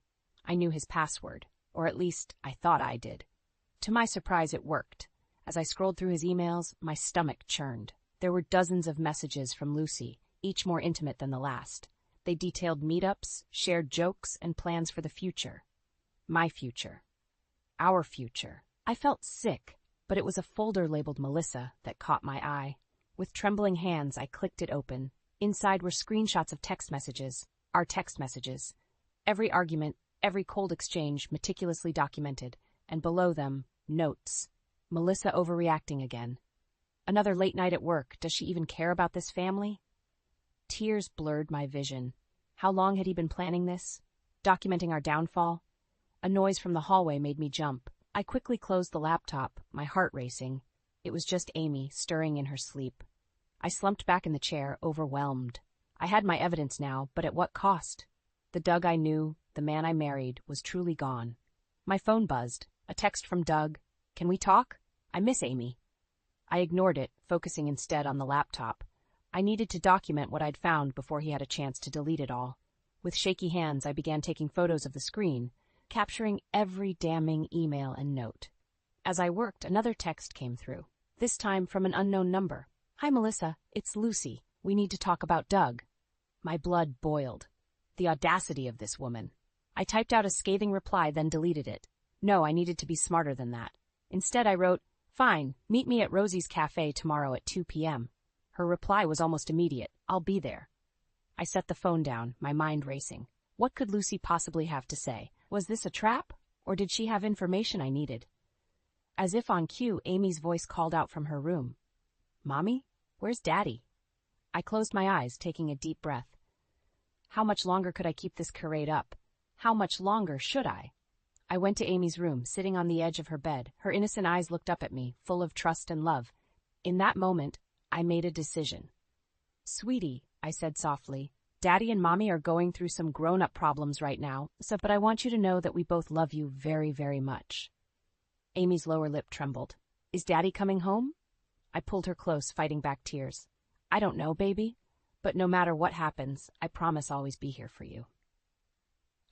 I knew his password, or at least I thought I did. To my surprise, it worked. As I scrolled through his emails, my stomach churned. There were dozens of messages from Lucy, each more intimate than the last. They detailed meetups, shared jokes, and plans for the future. My future. Our future. I felt sick, but it was a folder labeled Melissa that caught my eye. With trembling hands, I clicked it open. Inside were screenshots of text messages, our text messages. Every argument, every cold exchange meticulously documented, and below them, notes. Melissa overreacting again. Another late night at work. Does she even care about this family? Tears blurred my vision. How long had he been planning this? Documenting our downfall? A noise from the hallway made me jump. I quickly closed the laptop, my heart racing. It was just Amy, stirring in her sleep. I slumped back in the chair, overwhelmed. I had my evidence now, but at what cost? The Doug I knew, the man I married, was truly gone. My phone buzzed. A text from Doug. Can we talk? I miss Amy. I ignored it, focusing instead on the laptop. I needed to document what I'd found before he had a chance to delete it all. With shaky hands, I began taking photos of the screen, capturing every damning email and note. As I worked, another text came through, this time from an unknown number. Hi, Melissa. It's Lucy. We need to talk about Doug. My blood boiled. The audacity of this woman. I typed out a scathing reply, then deleted it. No, I needed to be smarter than that. Instead, I wrote, "Fine, meet me at Rosie's Cafe tomorrow at 2 p.m. Her reply was almost immediate. I'll be there. I set the phone down, my mind racing. What could Lucy possibly have to say? Was this a trap? Or did she have information I needed? As if on cue, Amy's voice called out from her room. Mommy? Where's Daddy? I closed my eyes, taking a deep breath. How much longer could I keep this charade up? How much longer should I? I went to Amy's room, sitting on the edge of her bed. Her innocent eyes looked up at me, full of trust and love. In that moment, I made a decision. Sweetie, I said softly, Daddy and Mommy are going through some grown-up problems right now, but I want you to know that we both love you very, very much. Amy's lower lip trembled. Is Daddy coming home? I pulled her close, fighting back tears. I don't know, baby, but no matter what happens, I promise always be here for you.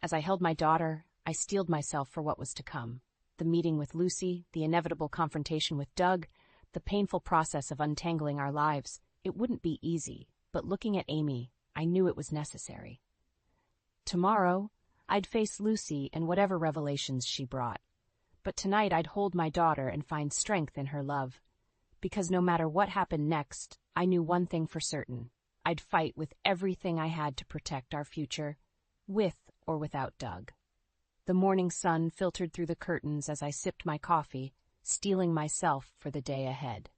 As I held my daughter, I steeled myself for what was to come. The meeting with Lucy, the inevitable confrontation with Doug, the painful process of untangling our lives. It wouldn't be easy, but looking at Amy, I knew it was necessary. Tomorrow, I'd face Lucy and whatever revelations she brought. But tonight I'd hold my daughter and find strength in her love. Because no matter what happened next, I knew one thing for certain. I'd fight with everything I had to protect our future, with or without Doug. The morning sun filtered through the curtains as I sipped my coffee, steeling myself for the day ahead.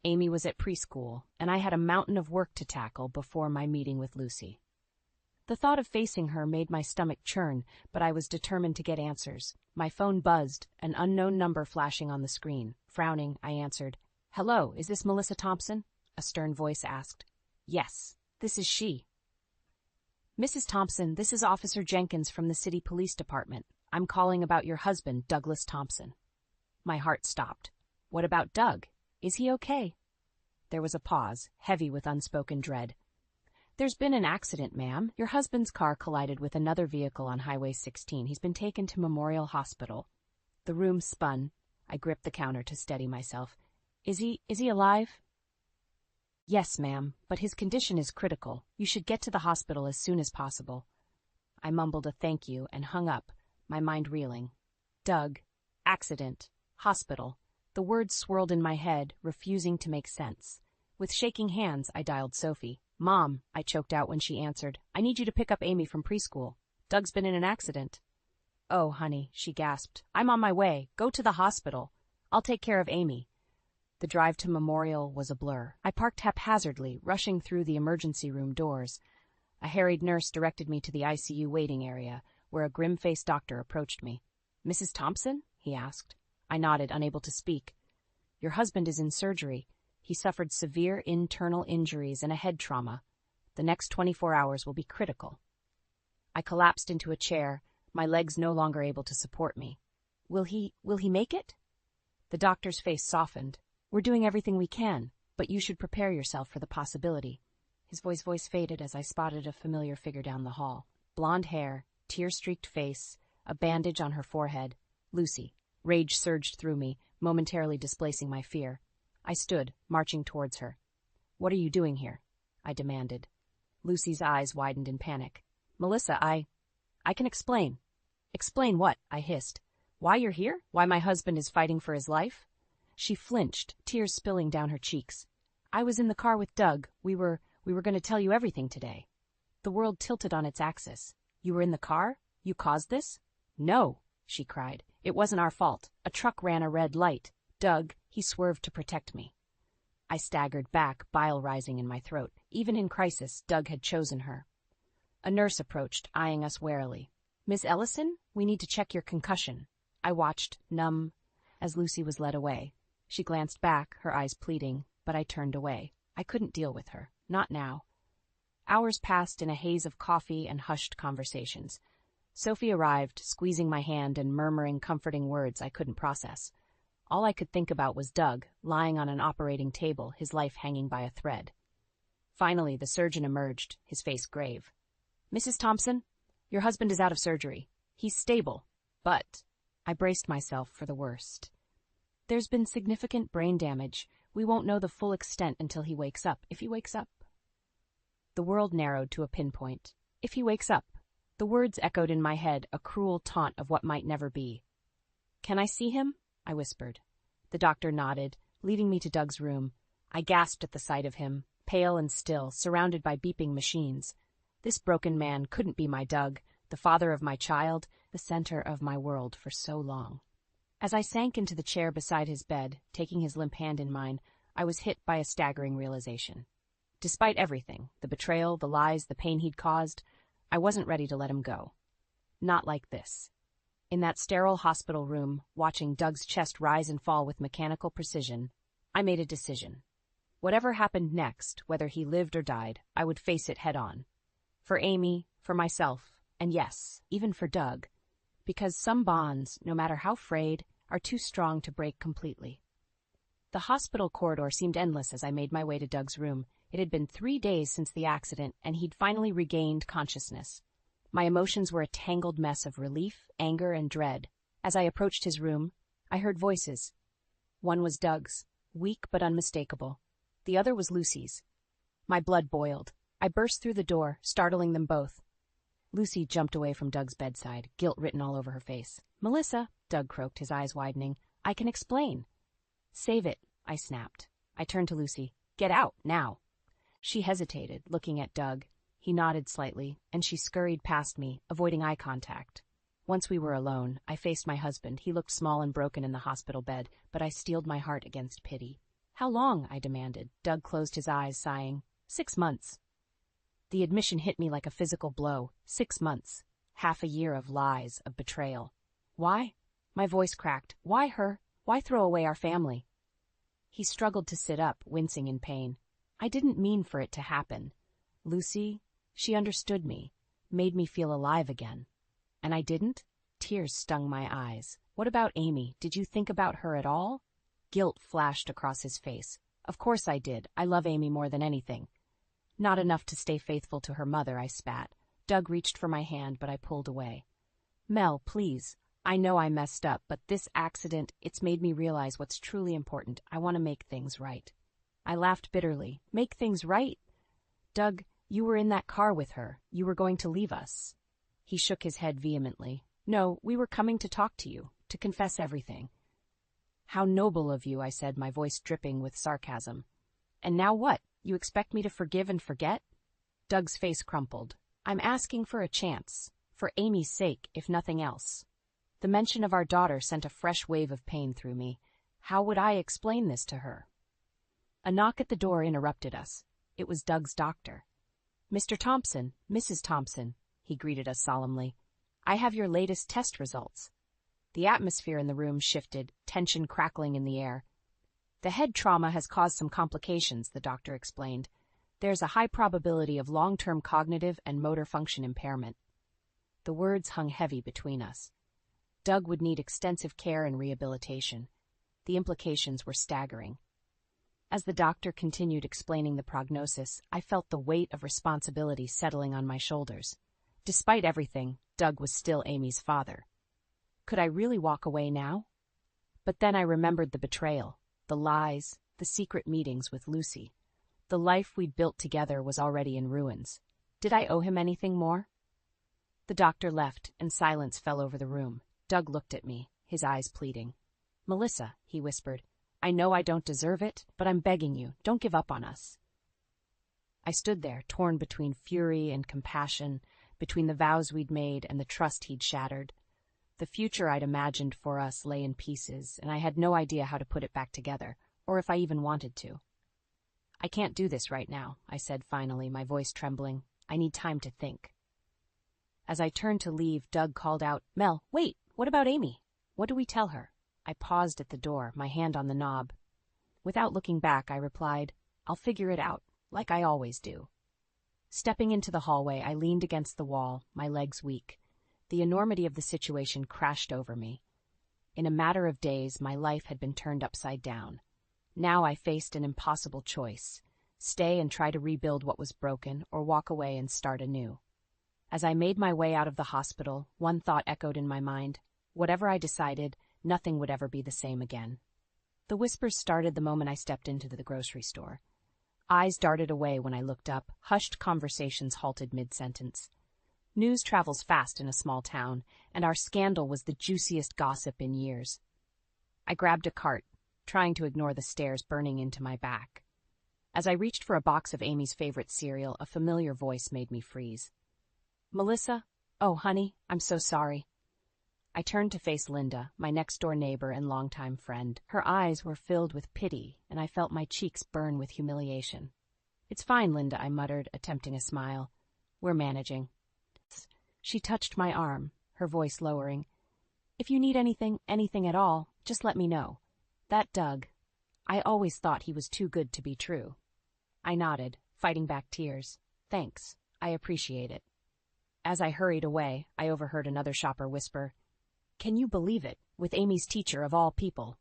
Amy was at preschool, and I had a mountain of work to tackle before my meeting with Lucy. The thought of facing her made my stomach churn, but I was determined to get answers. My phone buzzed, an unknown number flashing on the screen. Frowning, I answered. Hello, is this Melissa Thompson? A stern voice asked. Yes, this is she. Mrs. Thompson, this is Officer Jenkins from the City Police Department. I'm calling about your husband, Douglas Thompson. My heart stopped. What about Doug? Is he okay? There was a pause, heavy with unspoken dread. There's been an accident, ma'am. Your husband's car collided with another vehicle on Highway 16. He's been taken to Memorial Hospital. The room spun. I gripped the counter to steady myself. Is he alive? Yes, ma'am, but his condition is critical. You should get to the hospital as soon as possible. I mumbled a thank you and hung up, my mind reeling. Doug, accident, hospital. The words swirled in my head, refusing to make sense. With shaking hands, I dialed Sophie. Mom, I choked out when she answered. I need you to pick up Amy from preschool. Doug's been in an accident. Oh, honey, she gasped. I'm on my way. Go to the hospital. I'll take care of Amy. The drive to Memorial was a blur. I parked haphazardly, rushing through the emergency room doors. A harried nurse directed me to the ICU waiting area, where a grim-faced doctor approached me. Mrs. Thompson? He asked. I nodded, unable to speak. Your husband is in surgery. He suffered severe internal injuries and a head trauma. The next 24 hours will be critical. I collapsed into a chair, my legs no longer able to support me. Will he make it? The doctor's face softened. We're doing everything we can, but you should prepare yourself for the possibility. His voice faded as I spotted a familiar figure down the hall. Blonde hair, tear-streaked face, a bandage on her forehead. Lucy. Rage surged through me, momentarily displacing my fear. I stood, marching towards her. What are you doing here? I demanded. Lucy's eyes widened in panic. Melissa, I can explain. Explain what? I hissed. Why you're here? Why my husband is fighting for his life? She flinched, tears spilling down her cheeks. I was in the car with Doug. We were going to tell you everything today. The world tilted on its axis. You were in the car? You caused this? No, she cried. It wasn't our fault. A truck ran a red light. Doug, he swerved to protect me. I staggered back, bile rising in my throat. Even in crisis, Doug had chosen her. A nurse approached, eyeing us warily. Miss Ellison, we need to check your concussion. I watched, numb, as Lucy was led away. She glanced back, her eyes pleading, but I turned away. I couldn't deal with her. Not now. Hours passed in a haze of coffee and hushed conversations. Sophie arrived, squeezing my hand and murmuring comforting words I couldn't process. All I could think about was Doug, lying on an operating table, his life hanging by a thread. Finally, the surgeon emerged, his face grave. Mrs. Thompson, your husband is out of surgery. He's stable, but... I braced myself for the worst. There's been significant brain damage. We won't know the full extent until he wakes up. If he wakes up. The world narrowed to a pinpoint. If he wakes up. The words echoed in my head, a cruel taunt of what might never be. Can I see him? I whispered. The doctor nodded, leading me to Doug's room. I gasped at the sight of him, pale and still, surrounded by beeping machines. This broken man couldn't be my Doug, the father of my child, the center of my world for so long. As I sank into the chair beside his bed, taking his limp hand in mine, I was hit by a staggering realization. Despite everything, the betrayal, the lies, the pain he'd caused, I wasn't ready to let him go. Not like this. In that sterile hospital room, watching Doug's chest rise and fall with mechanical precision, I made a decision. Whatever happened next, whether he lived or died, I would face it head on. For Amy, for myself, and yes, even for Doug. Because some bonds, no matter how frayed, are too strong to break completely. The hospital corridor seemed endless as I made my way to Doug's room. It had been 3 days since the accident, and he'd finally regained consciousness. My emotions were a tangled mess of relief, anger, and dread. As I approached his room, I heard voices. One was Doug's, weak but unmistakable. The other was Lucy's. My blood boiled. I burst through the door, startling them both. Lucy jumped away from Doug's bedside, guilt written all over her face. Melissa, Doug croaked, his eyes widening. I can explain. Save it, I snapped. I turned to Lucy. Get out, now. She hesitated, looking at Doug. He nodded slightly, and she scurried past me, avoiding eye contact. Once we were alone, I faced my husband. He looked small and broken in the hospital bed, but I steeled my heart against pity. How long? I demanded. Doug closed his eyes, sighing. 6 months. The admission hit me like a physical blow. 6 months. Half a year of lies, of betrayal. Why? My voice cracked. Why her? Why throw away our family? He struggled to sit up, wincing in pain. I didn't mean for it to happen. Lucy, she understood me, made me feel alive again. And I didn't? Tears stung my eyes. What about Amy? Did you think about her at all? Guilt flashed across his face. Of course I did. I love Amy more than anything. Not enough to stay faithful to her mother, I spat. Doug reached for my hand, but I pulled away. Mel, please. I know I messed up, but this accident, it's made me realize what's truly important. I want to make things right. I laughed bitterly. Make things right? Doug, you were in that car with her. You were going to leave us. He shook his head vehemently. No, we were coming to talk to you, to confess everything. How noble of you, I said, my voice dripping with sarcasm. And now what? You expect me to forgive and forget? Doug's face crumpled. I'm asking for a chance, for Amy's sake, if nothing else. The mention of our daughter sent a fresh wave of pain through me. How would I explain this to her? A knock at the door interrupted us. It was Doug's doctor. Mr. Thompson, Mrs. Thompson, he greeted us solemnly. I have your latest test results. The atmosphere in the room shifted, tension crackling in the air. The head trauma has caused some complications, the doctor explained. There's a high probability of long-term cognitive and motor function impairment. The words hung heavy between us. Doug would need extensive care and rehabilitation. The implications were staggering. As the doctor continued explaining the prognosis, I felt the weight of responsibility settling on my shoulders. Despite everything, Doug was still Amy's father. Could I really walk away now? But then I remembered the betrayal, the lies, the secret meetings with Lucy. The life we'd built together was already in ruins. Did I owe him anything more? The doctor left, and silence fell over the room. Doug looked at me, his eyes pleading. Melissa, he whispered, I know I don't deserve it, but I'm begging you, don't give up on us. I stood there, torn between fury and compassion, between the vows we'd made and the trust he'd shattered. The future I'd imagined for us lay in pieces, and I had no idea how to put it back together, or if I even wanted to. I can't do this right now, I said finally, my voice trembling. I need time to think. As I turned to leave, Doug called out, Mel, wait, what about Amy? What do we tell her? I paused at the door, my hand on the knob. Without looking back, I replied, I'll figure it out, like I always do. Stepping into the hallway, I leaned against the wall, my legs weak. The enormity of the situation crashed over me. In a matter of days, my life had been turned upside down. Now I faced an impossible choice: stay and try to rebuild what was broken, or walk away and start anew. As I made my way out of the hospital, one thought echoed in my mind. Whatever I decided, nothing would ever be the same again. The whispers started the moment I stepped into the grocery store. Eyes darted away when I looked up, hushed conversations halted mid-sentence. News travels fast in a small town, and our scandal was the juiciest gossip in years. I grabbed a cart, trying to ignore the stares burning into my back. As I reached for a box of Amy's favorite cereal, a familiar voice made me freeze. Melissa? Oh, honey, I'm so sorry. I turned to face Linda, my next-door neighbor and longtime friend. Her eyes were filled with pity, and I felt my cheeks burn with humiliation. It's fine, Linda, I muttered, attempting a smile. We're managing. She touched my arm, her voice lowering. If you need anything at all, just let me know. That Doug, I always thought he was too good to be true. I nodded, fighting back tears. Thanks, I appreciate it. As I hurried away, I overheard another shopper whisper, Can you believe it, with Amy's teacher of all people?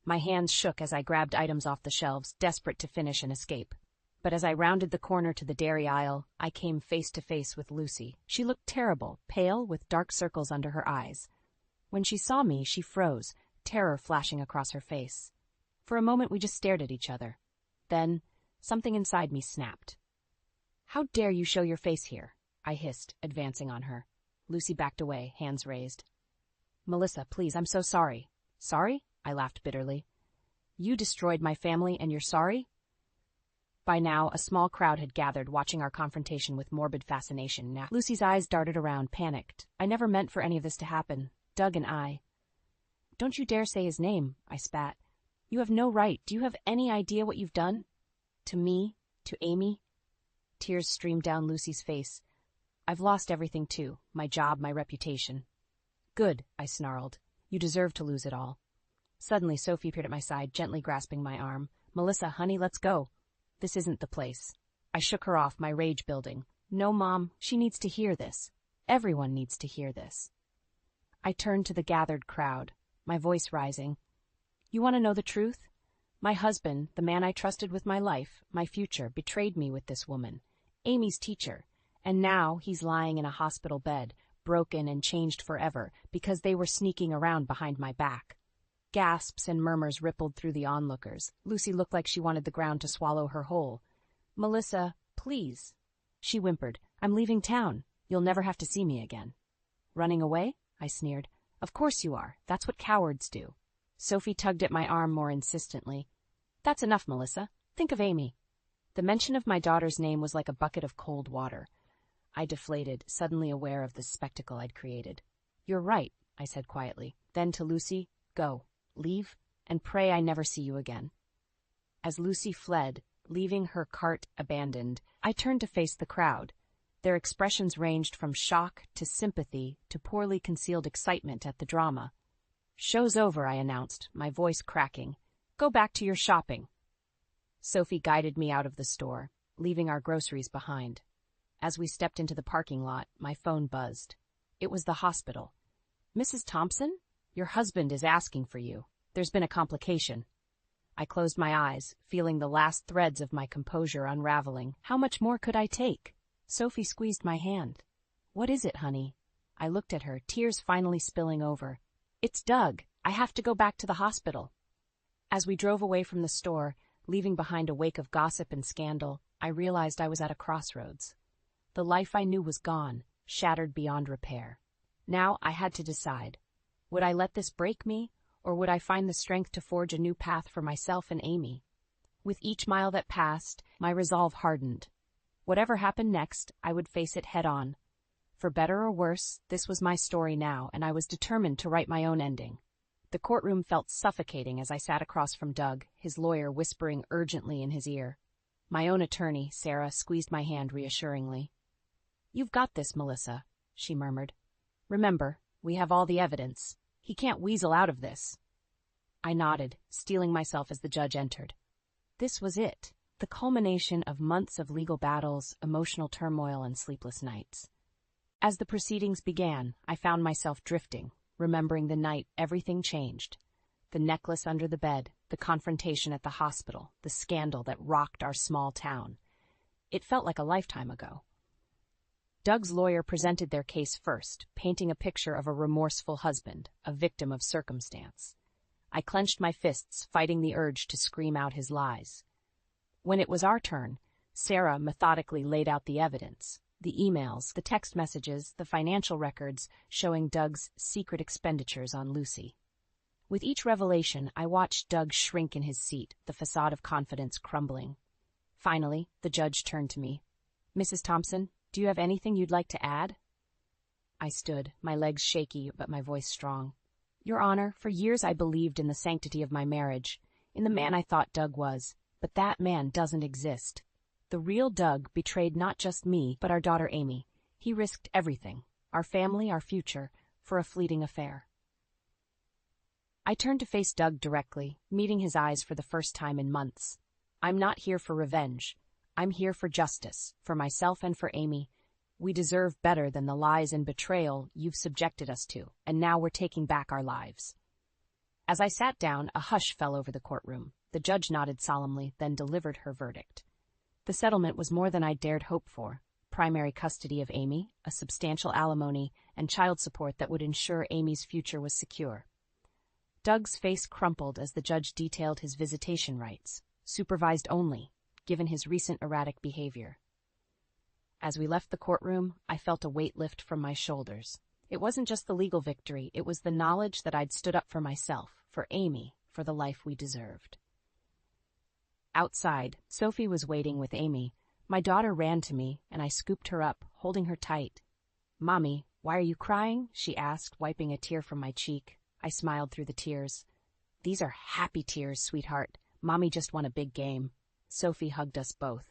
My hands shook as I grabbed items off the shelves, desperate to finish and escape. But as I rounded the corner to the dairy aisle, I came face to face with Lucy. She looked terrible, pale, with dark circles under her eyes. When she saw me, she froze, terror flashing across her face. For a moment we just stared at each other. Then, something inside me snapped. How dare you show your face here? I hissed, advancing on her. Lucy backed away, hands raised. Melissa, please, I'm so sorry. Sorry? I laughed bitterly. You destroyed my family and you're sorry? By now, a small crowd had gathered, watching our confrontation with morbid fascination. Now, Lucy's eyes darted around, panicked. I never meant for any of this to happen. Doug and I. Don't you dare say his name, I spat. You have no right. Do you have any idea what you've done? To me? To Amy? Tears streamed down Lucy's face. I've lost everything too. My job, my reputation. Good, I snarled. You deserve to lose it all. Suddenly, Sophie appeared at my side, gently grasping my arm. Melissa, honey, let's go. This isn't the place. I shook her off, my rage building. No, Mom, she needs to hear this. Everyone needs to hear this. I turned to the gathered crowd, my voice rising. You want to know the truth? My husband, the man I trusted with my life, my future, betrayed me with this woman, Amy's teacher, and now he's lying in a hospital bed, broken and changed forever, because they were sneaking around behind my back. Gasps and murmurs rippled through the onlookers. Lucy looked like she wanted the ground to swallow her whole. "Melissa, please." She whimpered. "I'm leaving town. You'll never have to see me again." "Running away?" I sneered. "Of course you are. That's what cowards do." Sophie tugged at my arm more insistently. "That's enough, Melissa. Think of Amy." The mention of my daughter's name was like a bucket of cold water. I deflated, suddenly aware of the spectacle I'd created. "You're right," I said quietly. Then to Lucy, "Go, leave, and pray I never see you again." As Lucy fled, leaving her cart abandoned, I turned to face the crowd. Their expressions ranged from shock to sympathy to poorly concealed excitement at the drama. "Show's over," I announced, my voice cracking. "Go back to your shopping." Sophie guided me out of the store, leaving our groceries behind. As we stepped into the parking lot, my phone buzzed. It was the hospital. "Mrs. Thompson? Your husband is asking for you. There's been a complication." I closed my eyes, feeling the last threads of my composure unraveling. How much more could I take? Sophie squeezed my hand. "What is it, honey?" I looked at her, tears finally spilling over. "It's Doug. I have to go back to the hospital." As we drove away from the store, leaving behind a wake of gossip and scandal, I realized I was at a crossroads. The life I knew was gone, shattered beyond repair. Now I had to decide. Would I let this break me, or would I find the strength to forge a new path for myself and Amy? With each mile that passed, my resolve hardened. Whatever happened next, I would face it head-on. For better or worse, this was my story now, and I was determined to write my own ending. The courtroom felt suffocating as I sat across from Doug, his lawyer whispering urgently in his ear. My own attorney, Sarah, squeezed my hand reassuringly. "You've got this, Melissa," she murmured. "Remember, we have all the evidence. He can't weasel out of this." I nodded, steeling myself as the judge entered. This was it, the culmination of months of legal battles, emotional turmoil, and sleepless nights. As the proceedings began, I found myself drifting, remembering the night everything changed. The necklace under the bed, the confrontation at the hospital, the scandal that rocked our small town. It felt like a lifetime ago. Doug's lawyer presented their case first, painting a picture of a remorseful husband, a victim of circumstance. I clenched my fists, fighting the urge to scream out his lies. When it was our turn, Sarah methodically laid out the evidence. The emails, the text messages, the financial records showing Doug's secret expenditures on Lucy. With each revelation, I watched Doug shrink in his seat, the facade of confidence crumbling. Finally, the judge turned to me. "Mrs. Thompson, do you have anything you'd like to add?" I stood, my legs shaky but my voice strong. "Your Honor, for years I believed in the sanctity of my marriage, in the man I thought Doug was, but that man doesn't exist. The real Doug betrayed not just me, but our daughter Amy. He risked everything, our family, our future, for a fleeting affair." I turned to face Doug directly, meeting his eyes for the first time in months. "I'm not here for revenge. I'm here for justice, for myself and for Amy. We deserve better than the lies and betrayal you've subjected us to, and now we're taking back our lives." As I sat down, a hush fell over the courtroom. The judge nodded solemnly, then delivered her verdict. The settlement was more than I dared hope for. Primary custody of Amy, a substantial alimony, and child support that would ensure Amy's future was secure. Doug's face crumpled as the judge detailed his visitation rights, supervised only, given his recent erratic behavior. As we left the courtroom, I felt a weight lift from my shoulders. It wasn't just the legal victory, it was the knowledge that I'd stood up for myself, for Amy, for the life we deserved. Outside, Sophie was waiting with Amy. My daughter ran to me, and I scooped her up, holding her tight. "Mommy, why are you crying?" she asked, wiping a tear from my cheek. I smiled through the tears. "These are happy tears, sweetheart. Mommy just won a big game." Sophie hugged us both.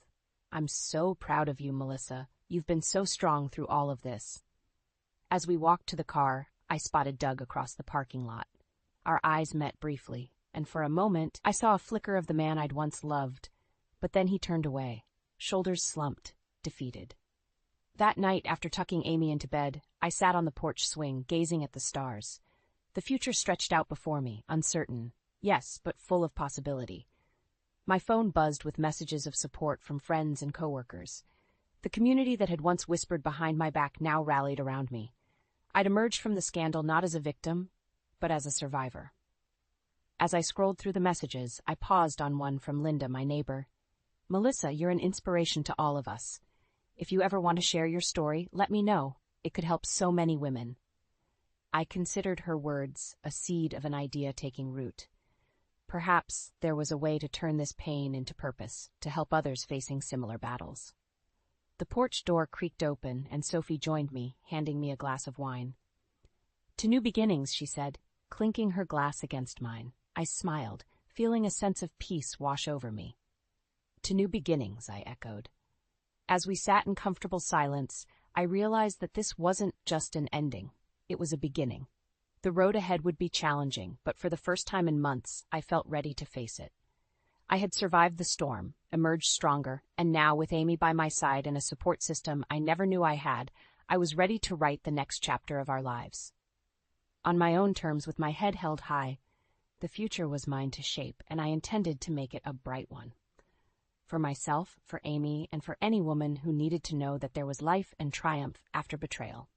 "I'm so proud of you, Melissa. You've been so strong through all of this." As we walked to the car, I spotted Doug across the parking lot. Our eyes met briefly, and for a moment I saw a flicker of the man I'd once loved, but then he turned away, shoulders slumped, defeated. That night, after tucking Amy into bed, I sat on the porch swing, gazing at the stars. The future stretched out before me, uncertain, yes, but full of possibility. My phone buzzed with messages of support from friends and coworkers. The community that had once whispered behind my back now rallied around me. I'd emerged from the scandal not as a victim, but as a survivor. As I scrolled through the messages, I paused on one from Linda, my neighbor. Melissa, you're an inspiration to all of us. If you ever want to share your story, let me know. It could help so many women. I considered her words a seed of an idea taking root. Perhaps there was a way to turn this pain into purpose, to help others facing similar battles. The porch door creaked open, and Sophie joined me, handing me a glass of wine. To new beginnings, she said, clinking her glass against mine. I smiled, feeling a sense of peace wash over me. To new beginnings, I echoed. As we sat in comfortable silence, I realized that this wasn't just an ending. It was a beginning. The road ahead would be challenging, but for the first time in months, I felt ready to face it. I had survived the storm, emerged stronger, and now, with Amy by my side and a support system I never knew I had, I was ready to write the next chapter of our lives. On my own terms, with my head held high, the future was mine to shape, and I intended to make it a bright one. For myself, for Amy, and for any woman who needed to know that there was life and triumph after betrayal.